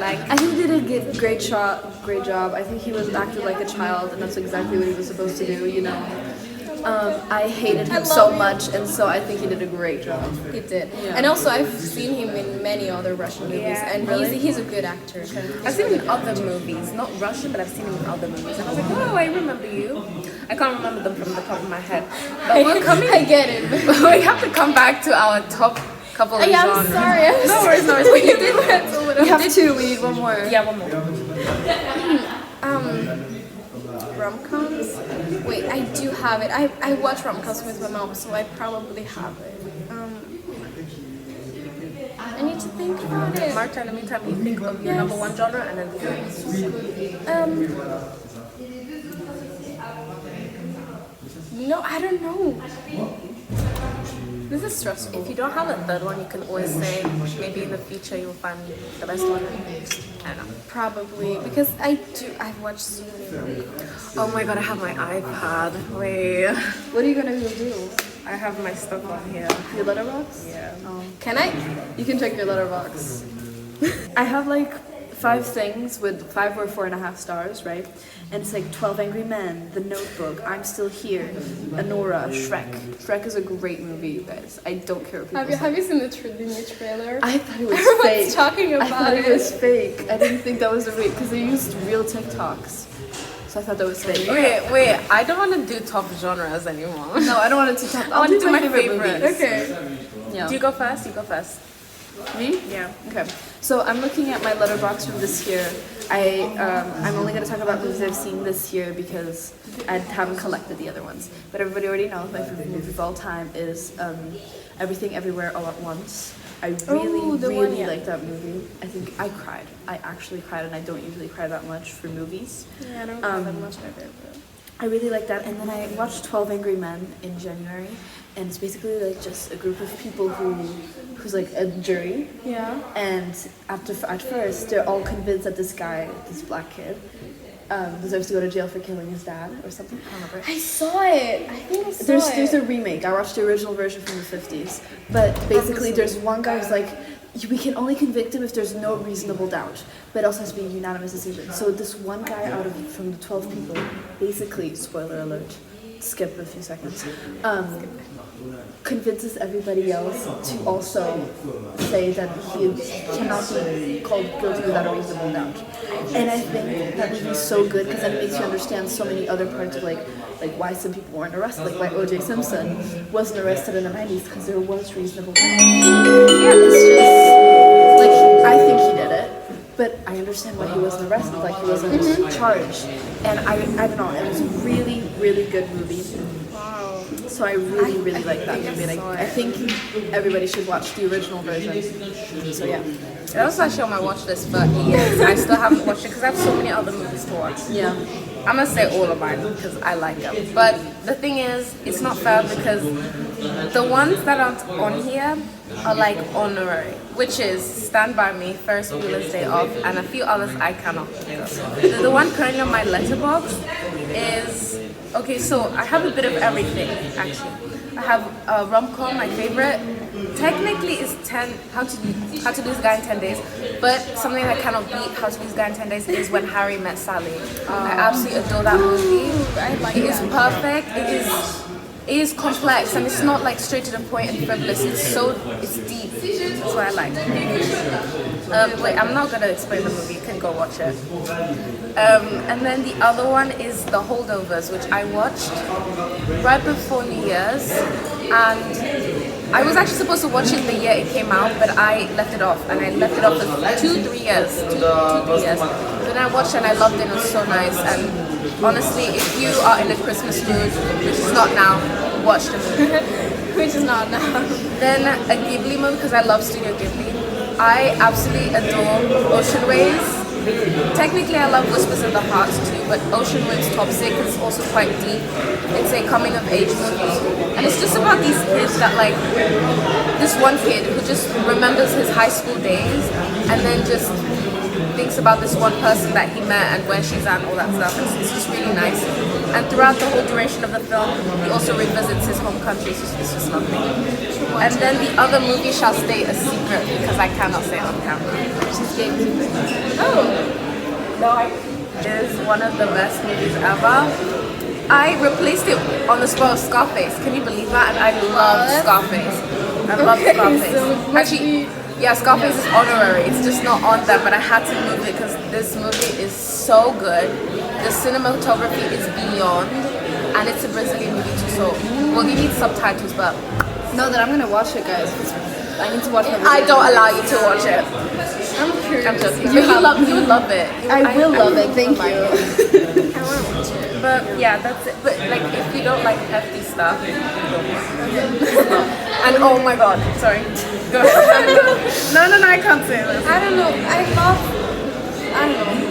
B: like
D: I think he did a great job. I think he was acted like a child, and that's exactly what he was supposed to do. You know. I hated him so much, and so I think he did a great job.
A: He did. And also, I've seen him in many other Russian movies,
B: Yeah,
A: and
B: really?
A: he's a good actor.
B: I've seen him in other movies, not Russian, but I've seen him in other movies. And I was like, oh, I remember you. I can't remember them from the top of my head. But we're coming.
A: I get it.
B: We have to come back to our top couple of
A: Yeah,
B: genres.
A: I'm sorry.
B: No worries, no worries. But you did
D: We have two. We need one more.
B: Yeah, one more.
A: Rom-coms? Wait, I do have it. I watch rom-coms with my mom, so I probably have it. I need to think about it.
B: Marta, in the meantime, you think of your number one genre and then
A: No, I don't know. This is stressful.
B: if you don't have a third one, you can always say maybe in the future you'll find the best one. I don't know.
A: Probably because I've watched so many rom-coms.
B: Oh my god, I have my iPad. Wait.
D: What are you gonna do?
B: I have my stuff on here.
D: Your letterbox?
B: Yeah.
A: Can I?
D: You can check your letterbox. I have like 5 things with 5 or 4.5 stars, right? And it's like 12 Angry Men, The Notebook, I'm Still Here, Anora, Shrek. Shrek is a great movie, you guys. I don't care what people say.
A: Have you seen the new trailer?
D: I thought it was
A: Everyone's
D: fake.
A: talking
D: I
A: about
D: thought it
A: it.
D: was fake. I didn't think that was a real, because they used real TikToks. So I thought that was fake.
B: Wait, I don't want to do top genres anymore.
D: No, I don't want it to talk.
B: I want to do my
D: favorite
B: favorites.
D: movies.
A: Okay.
D: Yeah.
B: Do you go first? You go first.
D: Me?
B: Yeah.
D: Okay. So I'm looking at my letterbox from this year. I'm only going to talk about movies I've seen this year because I haven't collected the other ones. But everybody already knows my favorite movie of all time is Everything Everywhere All at Once. I really like that movie. I think I cried. I actually cried, and I don't usually cry that much for movies.
A: Yeah, I don't know that much either.
D: I really like that. And then I watched 12 Angry Men in January, and it's basically like just a group of people who's like a jury.
A: Yeah.
D: And at first, they're all convinced that this guy, this black kid, deserves to go to jail for killing his dad or something. I don't remember.
A: I saw it. I think I saw it.
D: There's a remake. I watched the original version from the 50s. But basically, there's one guy who's like, we can only convict him if there's no reasonable doubt. But it also has to be a unanimous decision. So this one guy from the 12 people, basically, spoiler alert, skip a few seconds, convinces everybody else to also say that he cannot be called guilty without a reasonable doubt. And I think that movie is so good because then it makes you understand so many other parts of like why some people weren't arrested, like why O.J. Simpson wasn't arrested in the 90s because there was reasonable doubt. Yeah, it's just like I think he did it. But I understand why he wasn't arrested, like he wasn't charged. And I don't know, it was a really, really good movie.
A: Wow.
D: so I really like that
A: think I
D: movie. And
A: saw
D: I
A: it.
D: think everybody should watch the original version. So yeah.
B: That was actually on my watch list for years. I still haven't watched it because I have so many other movies to watch.
D: Yeah.
B: I'm gonna say all of mine because I like them. But the thing is, it's not fair because the ones that aren't on here are like honorary, which is Stand By Me, Ferris Bueller's Day Off, and a few others I cannot think of. The one currently on my letterbox is, okay, so I have a bit of everything actually. I have rom-com, my favorite. Technically it's How to Lose a Guy in 10 Days, but something that cannot beat How to Lose a Guy in 10 Days is When Harry Met Sally. I absolutely adore that movie. It is perfect. It is complex and it's not like straight to the point and frivolous. It's deep. That's what I like. Wait, I'm not gonna explain the movie. You can go watch it. And then the other one is The Holdovers, which I watched right before New Year's, and I was actually supposed to watch it the year it came out, but I left it off, and I left it off for 2-3 years. Then I watched it and I loved it. It was so nice. And honestly, if you are in a Christmas mood, which is not now, watch the movie.
A: Which is not now.
B: Then a Ghibli movie, because I love Studio Ghibli. I absolutely adore Ocean Waves. Technically I love Whispers in the Heart too, but Ocean Waves tops it because it's also quite deep. It's a coming of age movie. And it's just about these kids that like, this one kid who just remembers his high school days and then just thinks about this one person that he met and where she's at and all that stuff. It's just really nice. And throughout the whole duration of the film, he also revisits his home country. It's just lovely. And then the other movie shall stay a secret because I cannot say it on camera. It is one of the best movies ever. I replaced it on the spot of Scarface. Can you believe that? And I love Scarface. I love Scarface.
A: So
B: Actually, yeah, Scarface is honorary. It's just not on there, but I had to move it because this movie is so good. The cinematography is beyond, and it's a Brazilian movie too. So, well, you need subtitles, but
D: No, then I'm gonna watch it, guys. I need to watch it.
B: I don't allow you to watch it.
A: I'm curious.
B: I'm joking. You would love it.
D: I will love it. Thank you.
A: I want to watch it.
B: But yeah, that's it. But like, if you don't like hefty stuff, and oh my god, sorry. Go ahead. No, I can't say this.
A: I don't know. I don't know.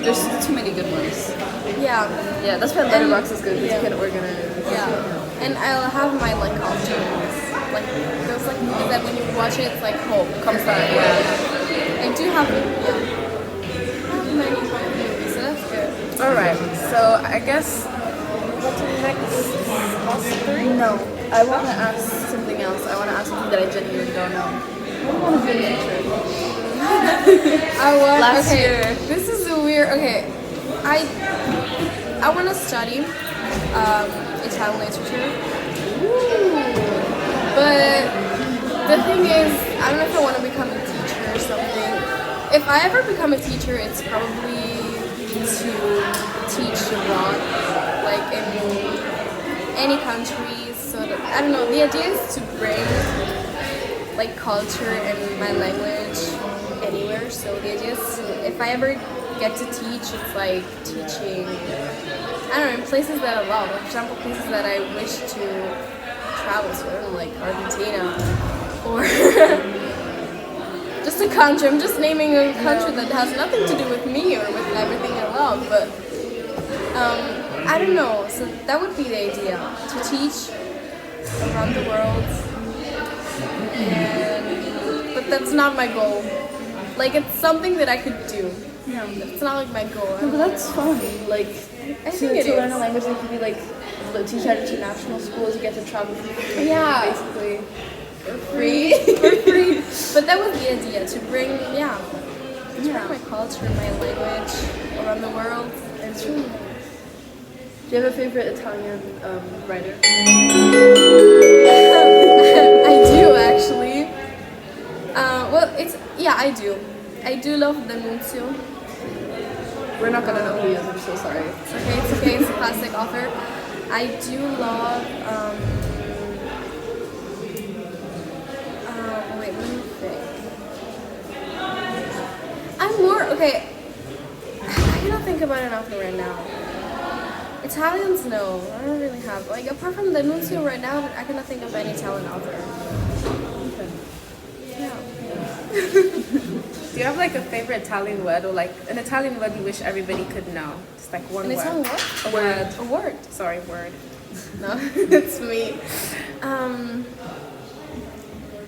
D: There's too many good ones.
A: Yeah.
D: Yeah, that's why Letterboxd is good because you can organize.
A: Yeah. And I'll have my like cartoons. Like those like movies that when you watch it, it's like hope comes back. Yeah. I do have many movies, so that's good.
B: Alright, so I guess what's the next three?
D: No, I want to ask something else. I want to ask something that I genuinely don't know. What do you want to do in the intro?
A: Last
D: year.
A: This is a weird. Okay, I want to study Italian literature. But the thing is, I don't know if I want to become a teacher or something. If I ever become a teacher, it's probably to teach abroad, like in any countries. So that, I don't know. The idea is to bring like culture and my language anywhere. So the idea is, if I ever get to teach, it's like teaching, I don't know, in places that I love. For example, places that I wish to travel to, I don't know, like Argentina, or just a country. I'm just naming a country that has nothing to do with me or with everything I love, but I don't know. So that would be the idea, to teach around the world. But that's not my goal. Like, it's something that I could do.
D: Yeah.
A: It's not like my goal.
D: No, but that's fun. Like,
A: I think it
D: to learn
A: is.
D: a language that could be like teach at international schools. You get to travel for free,
A: Yeah.
D: basically.
A: For free. For free. But that was the idea, to bring, bring my culture, my language around the world.
D: And it's really nice. Do you have a favorite Italian writer?
A: I do, actually. I do. I do love the Nunzio.
D: We're not gonna know who he is. I'm so sorry.
A: It's okay. It's a classic author. I do love. Wait, let me think. I'm more okay. think about an author right now. Italians, no, I don't really have. Like, apart from the Nuncio right now, I cannot think of any Italian author. Yeah.
B: Do you have like a favorite Italian word or like an Italian word you wish everybody could know? Just like one
A: An
B: word.
A: Italian what?
B: A word.
A: A word.
B: Sorry, word.
A: No, it's me.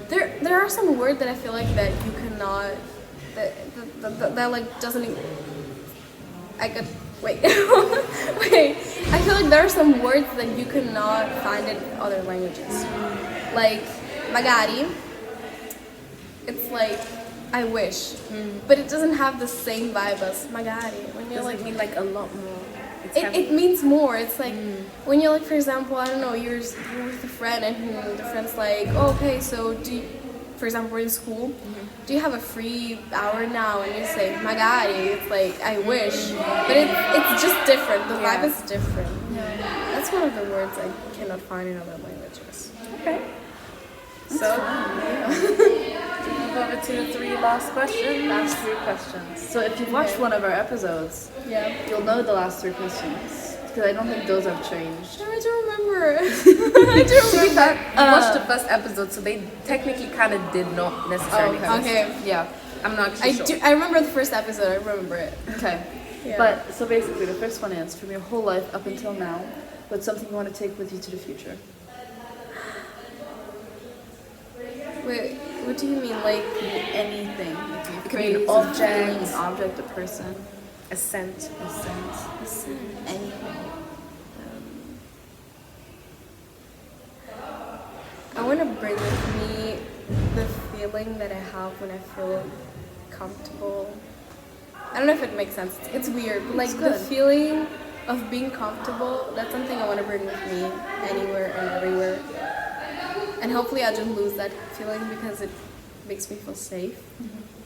A: There are some words that I feel like that you cannot, that like doesn't even, I could, wait, wait. I feel like there are some words that you cannot find in other languages. Like, magari, it's like, I wish, but it doesn't have the same vibe as magari. When you're
B: Does
A: like,
B: it mean like a lot more?
A: it means more. It's like when you're like, for example, I don't know, you're with a friend and the friend's like, oh, okay, so do you, for example, we're in school, do you have a free hour now? And you say, magari, it's like, I wish. But it's just different. The vibe is different. That's one of the words I cannot find in other languages.
B: Okay. So, move over to the three last questions.
D: Last 3 questions. So if you've watched one of our episodes,
A: Yeah.
D: you'll know the last 3 questions. Because I don't think those have changed.
A: I do remember. I do remember.
B: We watched the first episode, so they technically kind of did not necessarily.
A: Okay.
D: Yeah.
B: I'm not actually sure.
A: I remember the first episode. I remember it.
D: Okay.
A: Yeah.
D: But, so basically, the first one is, from your whole life up until now, what's something you want to take with you to the future?
A: Wait, what do you mean? Like,
D: Anything.
B: It could be an object.
D: An object, a person,
B: A scent.
D: a scent, anything.
A: I want to bring with me the feeling that I have when I feel comfortable. I don't know if it makes sense. It's weird, but like the feeling of being comfortable, that's something I want to bring with me anywhere and everywhere. And hopefully I don't lose that feeling because it makes me feel safe.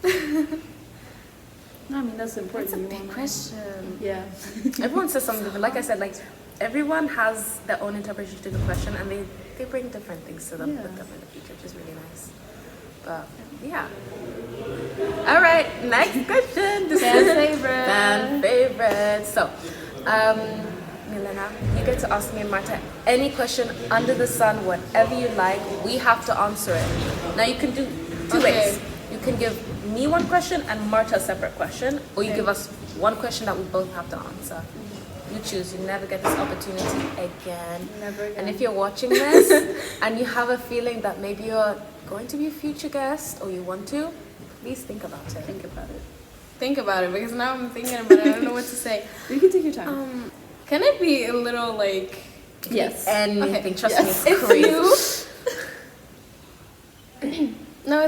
D: No, I mean, that's important.
A: That's a
D: You
A: big
D: wanna-
A: question.
D: Yeah.
B: Everyone says something different. Like I said, like everyone has their own interpretation to the question, and they bring different things to them
D: Yeah.
B: with them in the future, which is really nice. But yeah. All right, next question. This
A: Fan
B: is
A: favorite.
B: Fan favorite. So, Milena, you get to ask me and Marta any question under the sun, whatever you like. We have to answer it. Now you can do two
A: Okay.
B: ways. You can give me one question and Marta a separate question, or you give us one question that we both have to answer. You choose. You never get this opportunity again.
D: Never again.
B: And if you're watching this and you have a feeling that maybe you're going to be a future guest or you want to, please think about it.
D: Think about it.
A: Think about it because now I'm thinking about it. I don't know what to say.
D: You can take your time.
A: Can it be a little like?
D: Yes.
B: Anything.
A: Okay.
B: Trust
D: Yes.
B: me, it's crazy.
A: You. No,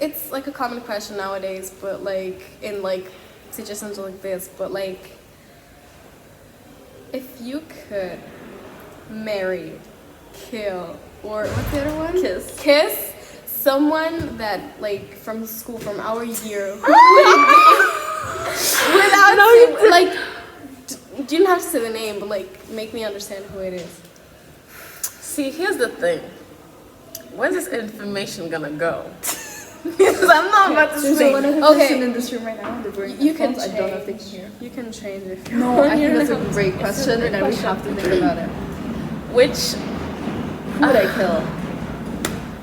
A: it's like a common question nowadays, but like in like situations like this, but like if you could marry, kill, or what's the other one? Kiss someone that like from school from our year who would be without like you don't have to say the name, but like make me understand who it is.
B: See, here's the thing. Where's this information gonna go? Because I'm not about to
D: There's
B: say.
D: one other
A: Okay.
D: person in this room right now. They're wearing
A: You can
D: headphones. I don't know if they can
A: change.
D: hear.
A: You can change it.
D: No, I think
A: You
D: that's a
A: know.
D: great question, and we have to think about it.
B: Which,
D: Who would I kill?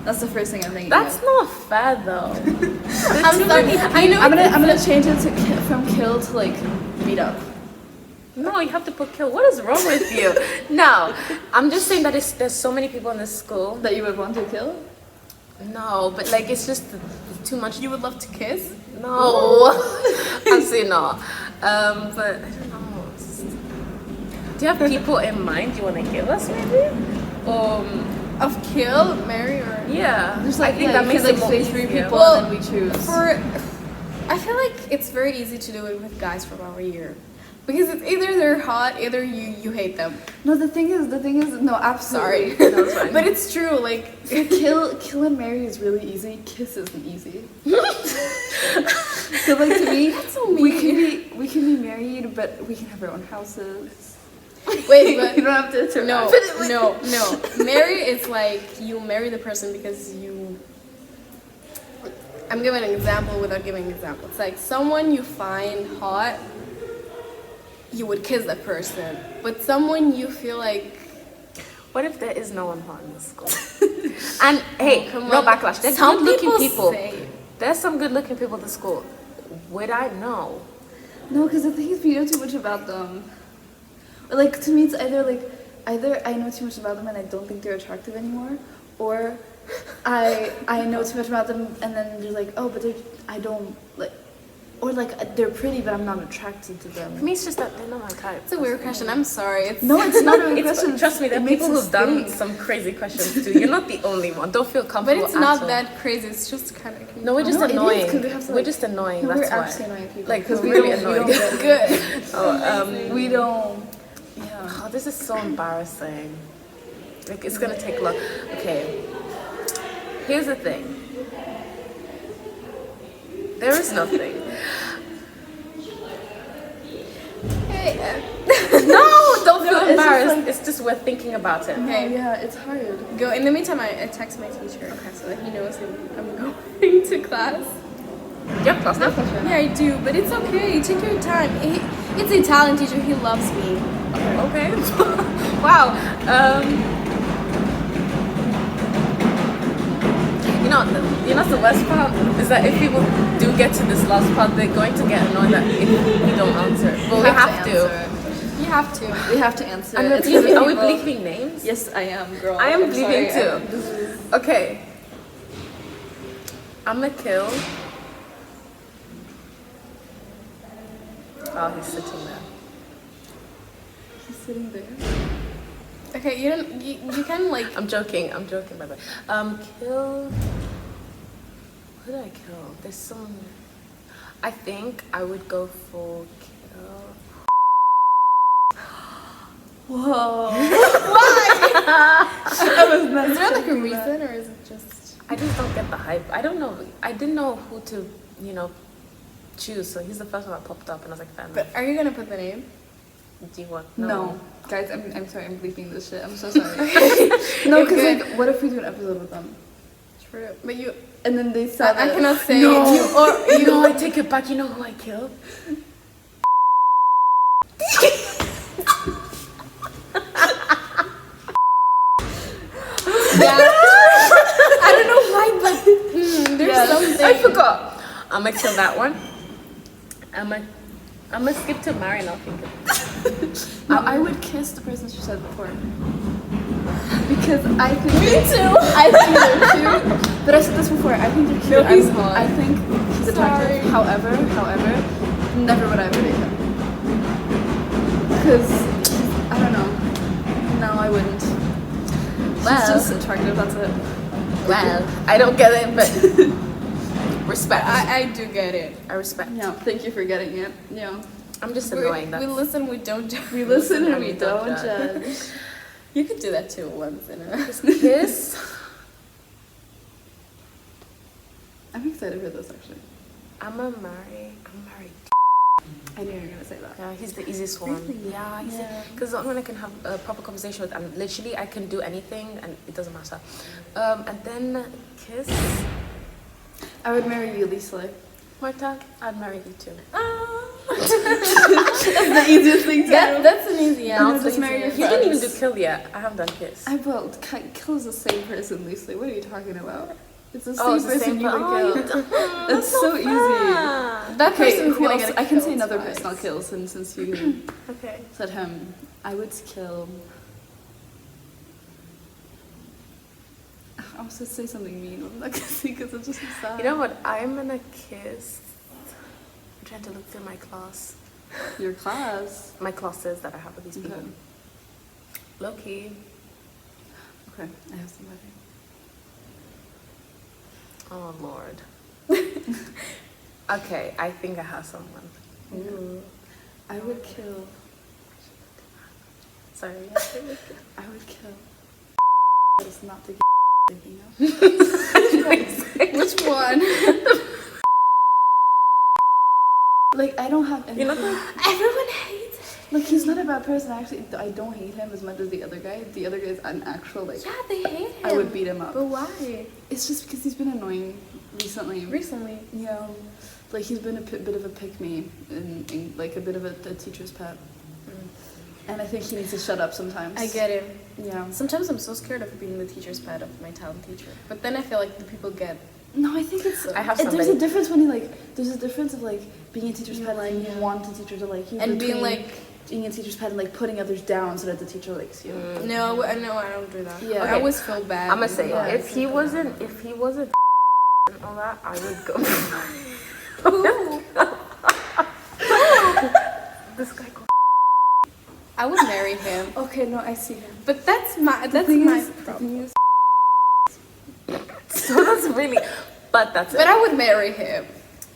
D: That's the first thing I'm thinking.
B: that's
D: of.
B: not fair though.
A: I'm sorry. I know.
D: I'm gonna change it to from kill to like beat up.
B: No, you have to put kill. What is wrong with you? No, I'm just saying that there's so many people in this school.
D: That you would want to kill?
B: No, but like it's just too much.
A: You would love to kiss?
B: No, I'm saying no. But I don't know. Do you have people in mind you want to give us maybe?
A: Of kill, marry, or
B: Yeah,
D: Just like
B: I think that makes
D: like
B: it more
D: say 3
B: easier.
D: people
A: Well,
D: and then we choose.
A: I feel like it's very easy to do it with guys from our year. Because it's either they're hot, either you hate them.
D: No, the thing is, no, absolutely.
A: Sorry.
B: That's fine.
A: But it's true, like
D: Kill and marry is really easy. Kiss isn't easy. So like to me,
A: so
D: we can be married, but we can have our own houses.
A: wait, but
D: You don't have to
A: no,
D: interact.
A: no. Marry is like you marry the person because you. I'm giving an example without giving an example. It's like someone you find hot, you would kiss that person. But someone you feel like,
B: What if there is no one hot in the school? And hey,
A: come
B: no
A: on.
B: backlash. There's
A: Some
B: good-looking people.
A: say-
B: There's some good-looking people at the school. Would I know?
D: No, because the thing is, we know too much about them. Or, like, to me, it's either I know too much about them and I don't think they're attractive anymore, or I know too much about them and then they're like, oh, but I don't like, or like they're pretty but I'm not attracted to them.
B: For me, it's just that they're not my type.
A: it's a weird question. I'm sorry. It's
D: No, it's not a
B: It's-
D: question.
B: Trust me, there are
D: It makes
B: people
D: us
B: who've done
D: think.
B: some crazy questions too. You're not the only one. Don't feel
A: but
B: comfortable.
A: it's not
B: at all.
A: that crazy. It's just kind of cute.
B: No, we're just
D: No, it is,
B: annoying.
D: 'cause we have to,
B: We're
D: like-
B: just annoying.
D: No,
B: That's
D: we're
B: why.
D: actually annoying people.
B: Like,
D: because
B: we're really annoying.
A: Good.
D: we don't. Yeah.
B: Oh, this is so embarrassing. Like, it's gonna take long. Okay. Here's the thing. There is nothing.
A: Hey,
B: No, don't feel
D: it's just
B: embarrassed.
D: like-
B: It's just we're thinking about it.
A: Okay.
D: Yeah, it's hard.
A: go. In the meantime, I text my teacher so that he knows that I'm going to class.
B: Yep, class now.
A: Yeah, I do, but it's okay. Take your time. It's an Italian teacher. He loves me.
B: Okay. Wow. You know the worst part is that if people do get to this last part, they're going to get annoyed that if we don't answer. But we have to.
A: You have to.
D: We have to answer.
B: And
D: It's
B: are we
D: people-
B: bleeping names?
D: Yes, I am, girl.
B: I am
D: I'm
B: bleeping
D: sorry.
B: too. Okay. I'm gonna kill. Oh, he's sitting there.
D: He's sitting there.
A: Okay, you don't. You can like.
B: I'm joking by the way. Kill. Who did I kill? There's someone. I think I would go for kill.
D: Whoa.
A: Is there like a reason, or is it just?
B: I just don't get the hype. I don't know. I didn't know who to, choose. So he's the first one that popped up, and I was like, fan.
A: But are you gonna put the name?
B: Do you want?
D: No. Guys, I'm sorry, I'm bleeping this shit. I'm so sorry. No, because
A: You're
D: like, what if we do an episode with them?
A: True, but you.
D: And then they saw
A: I
D: that.
A: cannot say
B: No.
A: it.
B: You know, I take it back. You know who I killed?
A: Yeah. I don't know why, but there's
D: Yes.
A: something.
B: I forgot. I'm gonna kill that one. I'm gonna skip to Mary now.
D: I would kiss the person she said before. Because I think
A: Me too.
D: I think they're cute. But I said this before. I think they're cute.
A: No, he's hot.
D: I think he's attractive.
A: Sorry.
D: However, never would I ever date him. Because I don't know. No, I wouldn't. He's
B: Well.
D: just attractive. That's it.
B: Well, I don't get it, but respect.
A: I do get it.
B: I respect.
D: Yeah. Thank you for getting it. Yeah.
B: I'm just
A: We
B: annoying. That's,
A: listen, we don't judge.
D: We listen and
B: and
D: we
B: we don't
D: don't judge.
A: You could do that too once in a.
B: kiss.
D: I'm excited for this actually.
B: I'm married.
D: I knew you were gonna say that.
B: Yeah, he's the easiest one.
D: Really?
B: Yeah, he's
D: Yeah.
B: because the only one I can have a proper conversation with, and literally I can do anything, and it doesn't matter. And then kiss.
D: I would marry you, Lisa.
B: Marta, I'd marry you too.
D: That's the easiest thing to do.
A: That's an easy
D: No,
A: answer.
D: just marry your
B: You didn't even do
D: friends.
B: kill yet. I haven't done kiss.
D: I will. Kill is the same person, Lisa. What are you talking about? It's the same
B: Oh, it's the
D: person
B: same
D: you
B: per-
D: would
B: oh,
D: kill.
B: you
D: It's so easy.
A: That
D: Okay,
A: person's
D: who
A: gonna
D: else?
A: get
D: I can say
A: killed
D: another
A: twice.
D: person I'll kill since you
B: Okay.
D: said him. I would kill. I was gonna say something mean. I'm not gonna say because it's just so sad.
B: You know what? I'm gonna kiss. I'm trying to look through my class.
D: Your class.
B: My classes that I have with these people.
D: Okay.
B: Low key.
D: Okay, I have somebody.
B: Oh Lord. Okay, I think I have someone.
D: Ooh. I would kill.
B: Sorry.
D: I would kill. But it's not the thinking of.
A: Which one?
D: Like I don't have any.
B: You know,
A: Everyone hates it.
D: Like he's not a bad person. Actually, I don't hate him as much as the other guy. The other guy's an actual like.
A: Yeah, they hate him.
D: I would beat him up.
A: But why?
D: It's just because he's been annoying recently.
A: Recently.
D: Yeah, like he's been a bit of a pick me and like a bit of a teacher's pet. And I think he needs to shut up sometimes.
A: I get it.
D: Yeah.
A: Sometimes I'm so scared of being the teacher's pet of my talent teacher. But then I feel like the people get...
D: No, I think it's...
B: I have
D: there's
B: somebody.
D: a difference when you like... There's a difference of like being a teacher's pet and you want the teacher to like you.
A: And being
D: between
A: like...
D: being a teacher's pet and like putting others down so that the teacher likes you.
A: No, I don't do that.
D: Yeah.
A: I
B: Okay.
A: always feel bad.
B: I'm gonna say
D: Yeah,
B: if he wasn't and all that, I would go. This guy called.
A: I would marry him.
D: Okay, no, I see him.
A: But that's my problem.
B: So that's really, but that's it.
A: But I would marry him.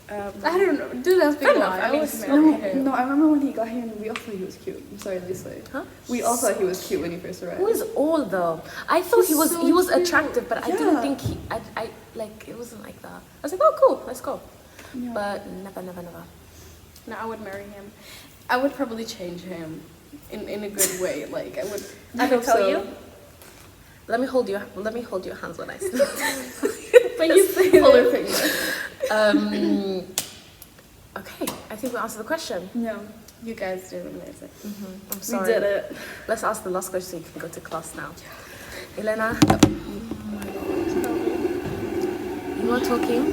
A: I don't know. Dude, that's big lie. I would marry him.
D: No, I remember when he got here and we all thought he was cute. I'm sorry to say.
B: Huh?
D: We all thought he was cute when he first arrived.
B: Who is all though? I thought he was
A: so
B: attractive, but I didn't
D: Yeah.
B: think I like it wasn't like that. I was like, oh cool, let's go.
D: Yeah.
B: But never.
A: No, I would marry him. I would probably change him in a good way. Like I would.
B: I can
A: hope
B: tell
A: so.
B: you. Let me hold your hands when I say.
A: When you say
D: Pull
A: that.
D: her finger.
B: Okay, I think we answered the question.
D: Yeah.
A: You guys did amazing.
B: I'm
D: We
B: sorry.
D: did it.
B: Let's ask the last question so you can go to class now. Milena, you are talking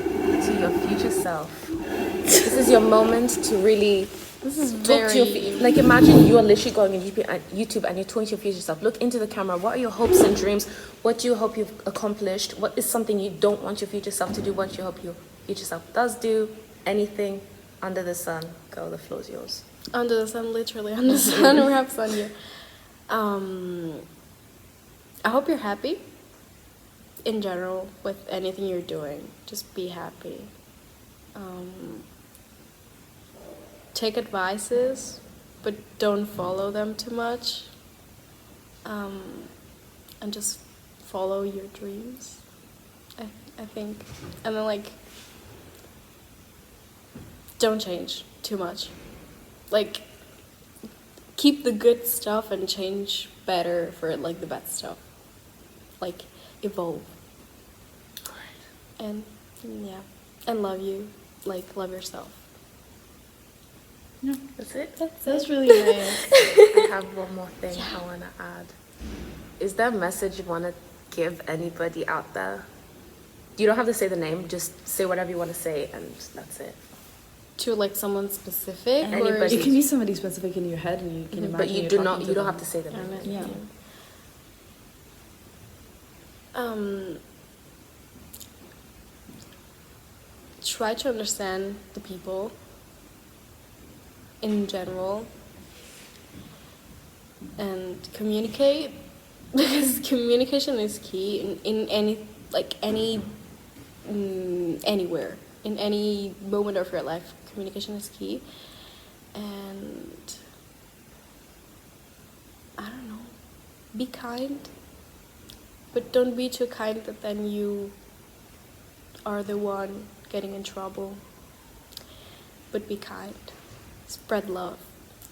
B: to your future self. This is your moment to really
A: This is
B: talk to your like imagine you are literally going on YouTube and you're talking to your future self. Look into the camera. What are your hopes and dreams? What do you hope you've accomplished? What is something you don't want your future self to do? What do you hope your future self does do? Anything under the sun. Go, the floor is yours.
A: Under the sun, literally under the sun wraps on you. I hope you're happy. In general, with anything you're doing, just be happy. Take advices, but don't follow them too much. And just follow your dreams. I think, and then like, don't change too much. Like, keep the good stuff and change better for like the bad stuff. Like, evolve. And yeah, and love you. Like, love yourself.
B: That's it.
D: That's really nice.
B: I have one more thing I want to add. Is there a message you want to give anybody out there? You don't have to say the name, just say whatever you want to say and that's it.
A: To like someone specific, or
B: Anybody.
D: It can be somebody specific in your head and you can imagine.
B: But you
D: you're
B: do
D: talking
B: not,
D: to
B: you don't
D: them.
B: have to say the name.
D: Yeah.
A: Try to understand the people in general and communicate, because communication is key in anywhere, in any moment of your life. Communication is key. And I don't know, be kind, but don't be too kind that then you are the one getting in trouble. But be kind. Spread love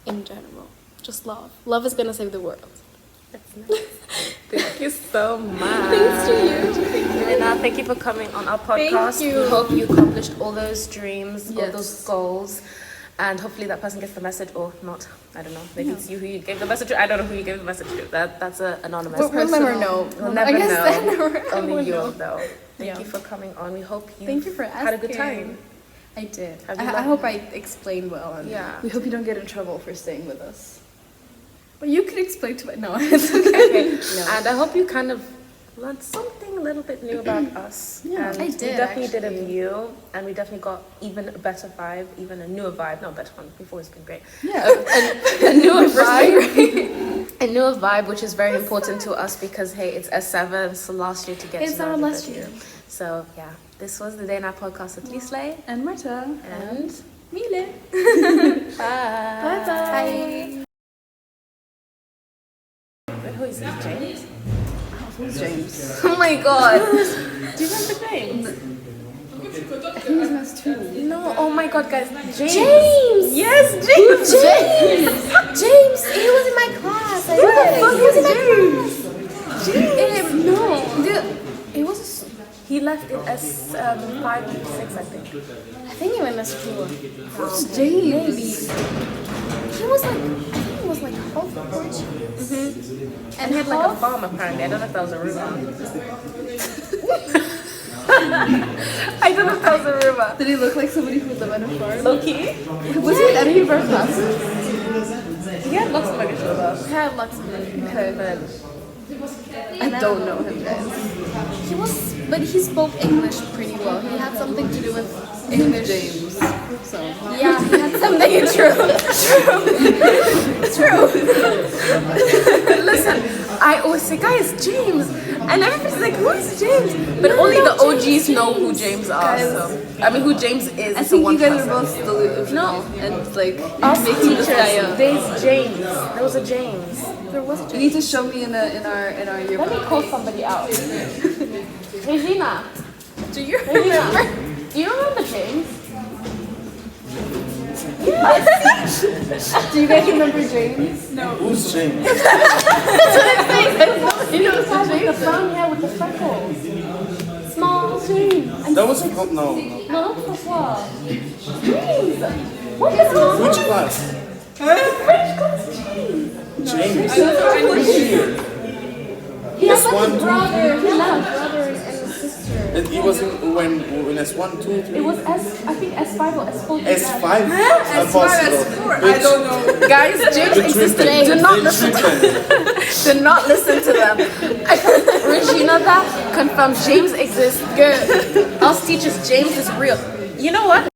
A: in general. Just love. Love is gonna save the world.
B: That's nice. Thank you so much.
A: Thanks to you.
B: Milena, thank you for coming on our podcast.
A: Thank you.
B: We hope you accomplished all those dreams, all
D: Yes.
B: those goals. And hopefully that person gets the message or not. I don't know. Maybe it's you who you gave the message to. I don't know who you gave the message to. That's anonymous.
A: We'll never know.
B: We'll never
A: I guess
B: know.
A: then I
B: Only
A: will
B: you'll
A: know.
B: know. Thank
A: Yeah.
B: you for coming on. We hope you
A: Thank you for asking.
B: had a good time.
A: I did.
B: Have you
A: I
B: loved
A: hope I explained well. And
B: Yeah.
D: We hope you don't get in trouble for staying with us.
A: But you could explain to me. No, it's okay. No.
B: And I hope you kind of learned something a little bit new about us.
D: Yeah,
B: and
A: I
B: we
A: did,
B: definitely did a
A: actually.
B: view, and we definitely got even a better vibe, even a newer vibe. Not a better one. Before it's been great.
D: Yeah.
B: A newer vibe. A newer vibe, which is very important to us because hey, it's S7, so last year to get
A: It's
B: to know
A: our last
B: everybody. So yeah, this was the Day Night podcast with Lisley
D: And Marta.
B: and
A: Mile.
B: bye.
A: Bye.
B: Who is this, James?
D: Who's James?
B: Oh my god. Do you have the name?
D: I think he's nice too.
B: No, oh my god, guys. James!
A: James!
B: Yes, James!
A: James! He was in my class. I
B: Who the fuck
A: He was
B: is
A: in my
B: James?
A: class. No. It was.
B: He left it as 5-6, I think.
A: I think he went to school.
D: Who's James?
A: Maybe. He was like. I think he was like both Portuguese.
B: And he had like a farm apparently. I don't know if that was a rumor. I don't know if that was a rumor.
D: Did he look like somebody who would live on a farm?
B: Low-key?
D: Was he in any of our classes?
B: He had lots of luggage with us.
A: He had lots of money.
B: Okay, then.
D: I don't know him, guys.
A: He was, but he spoke English pretty well. He had something to do with English.
D: James. So.
A: Yeah, he had something true.
B: Listen, I always say, guys, James. And everybody's like, who is James? But only the OGs know who James are. So. I mean, who James is.
D: I think you guys are
B: person.
D: both delusional.
B: No.
D: And like
B: Us
D: making this
B: teachers,
D: guy up.
B: there's James. There was a James.
A: There was a
D: You need to show me in our yearbook.
B: Let me call somebody out. Regina.
A: Do you
B: Regina. Do you remember James?
D: Do you guys remember James?
E: Who's James?
B: You know, the guy with the brown hair with the freckles. Small James. And
E: That was no.
B: no, not Francois. James. What is wrong?
E: Which class?
B: French class James.
E: James.
B: He
E: Yes,
B: has like
E: one,
B: a
E: two,
B: brother. He left.
A: brothers and a sister?
E: And he was in S1, 2, 3.
B: It was S. I think S5 or S4.
E: S5? Impossible.
D: I don't know.
B: Guys, James
E: The
B: existed.
E: triple.
B: Do not
E: The
B: listen to
E: triple.
B: Do not listen to them. Regina that confirms James exists. Good. Us teachers, James is real. You know what?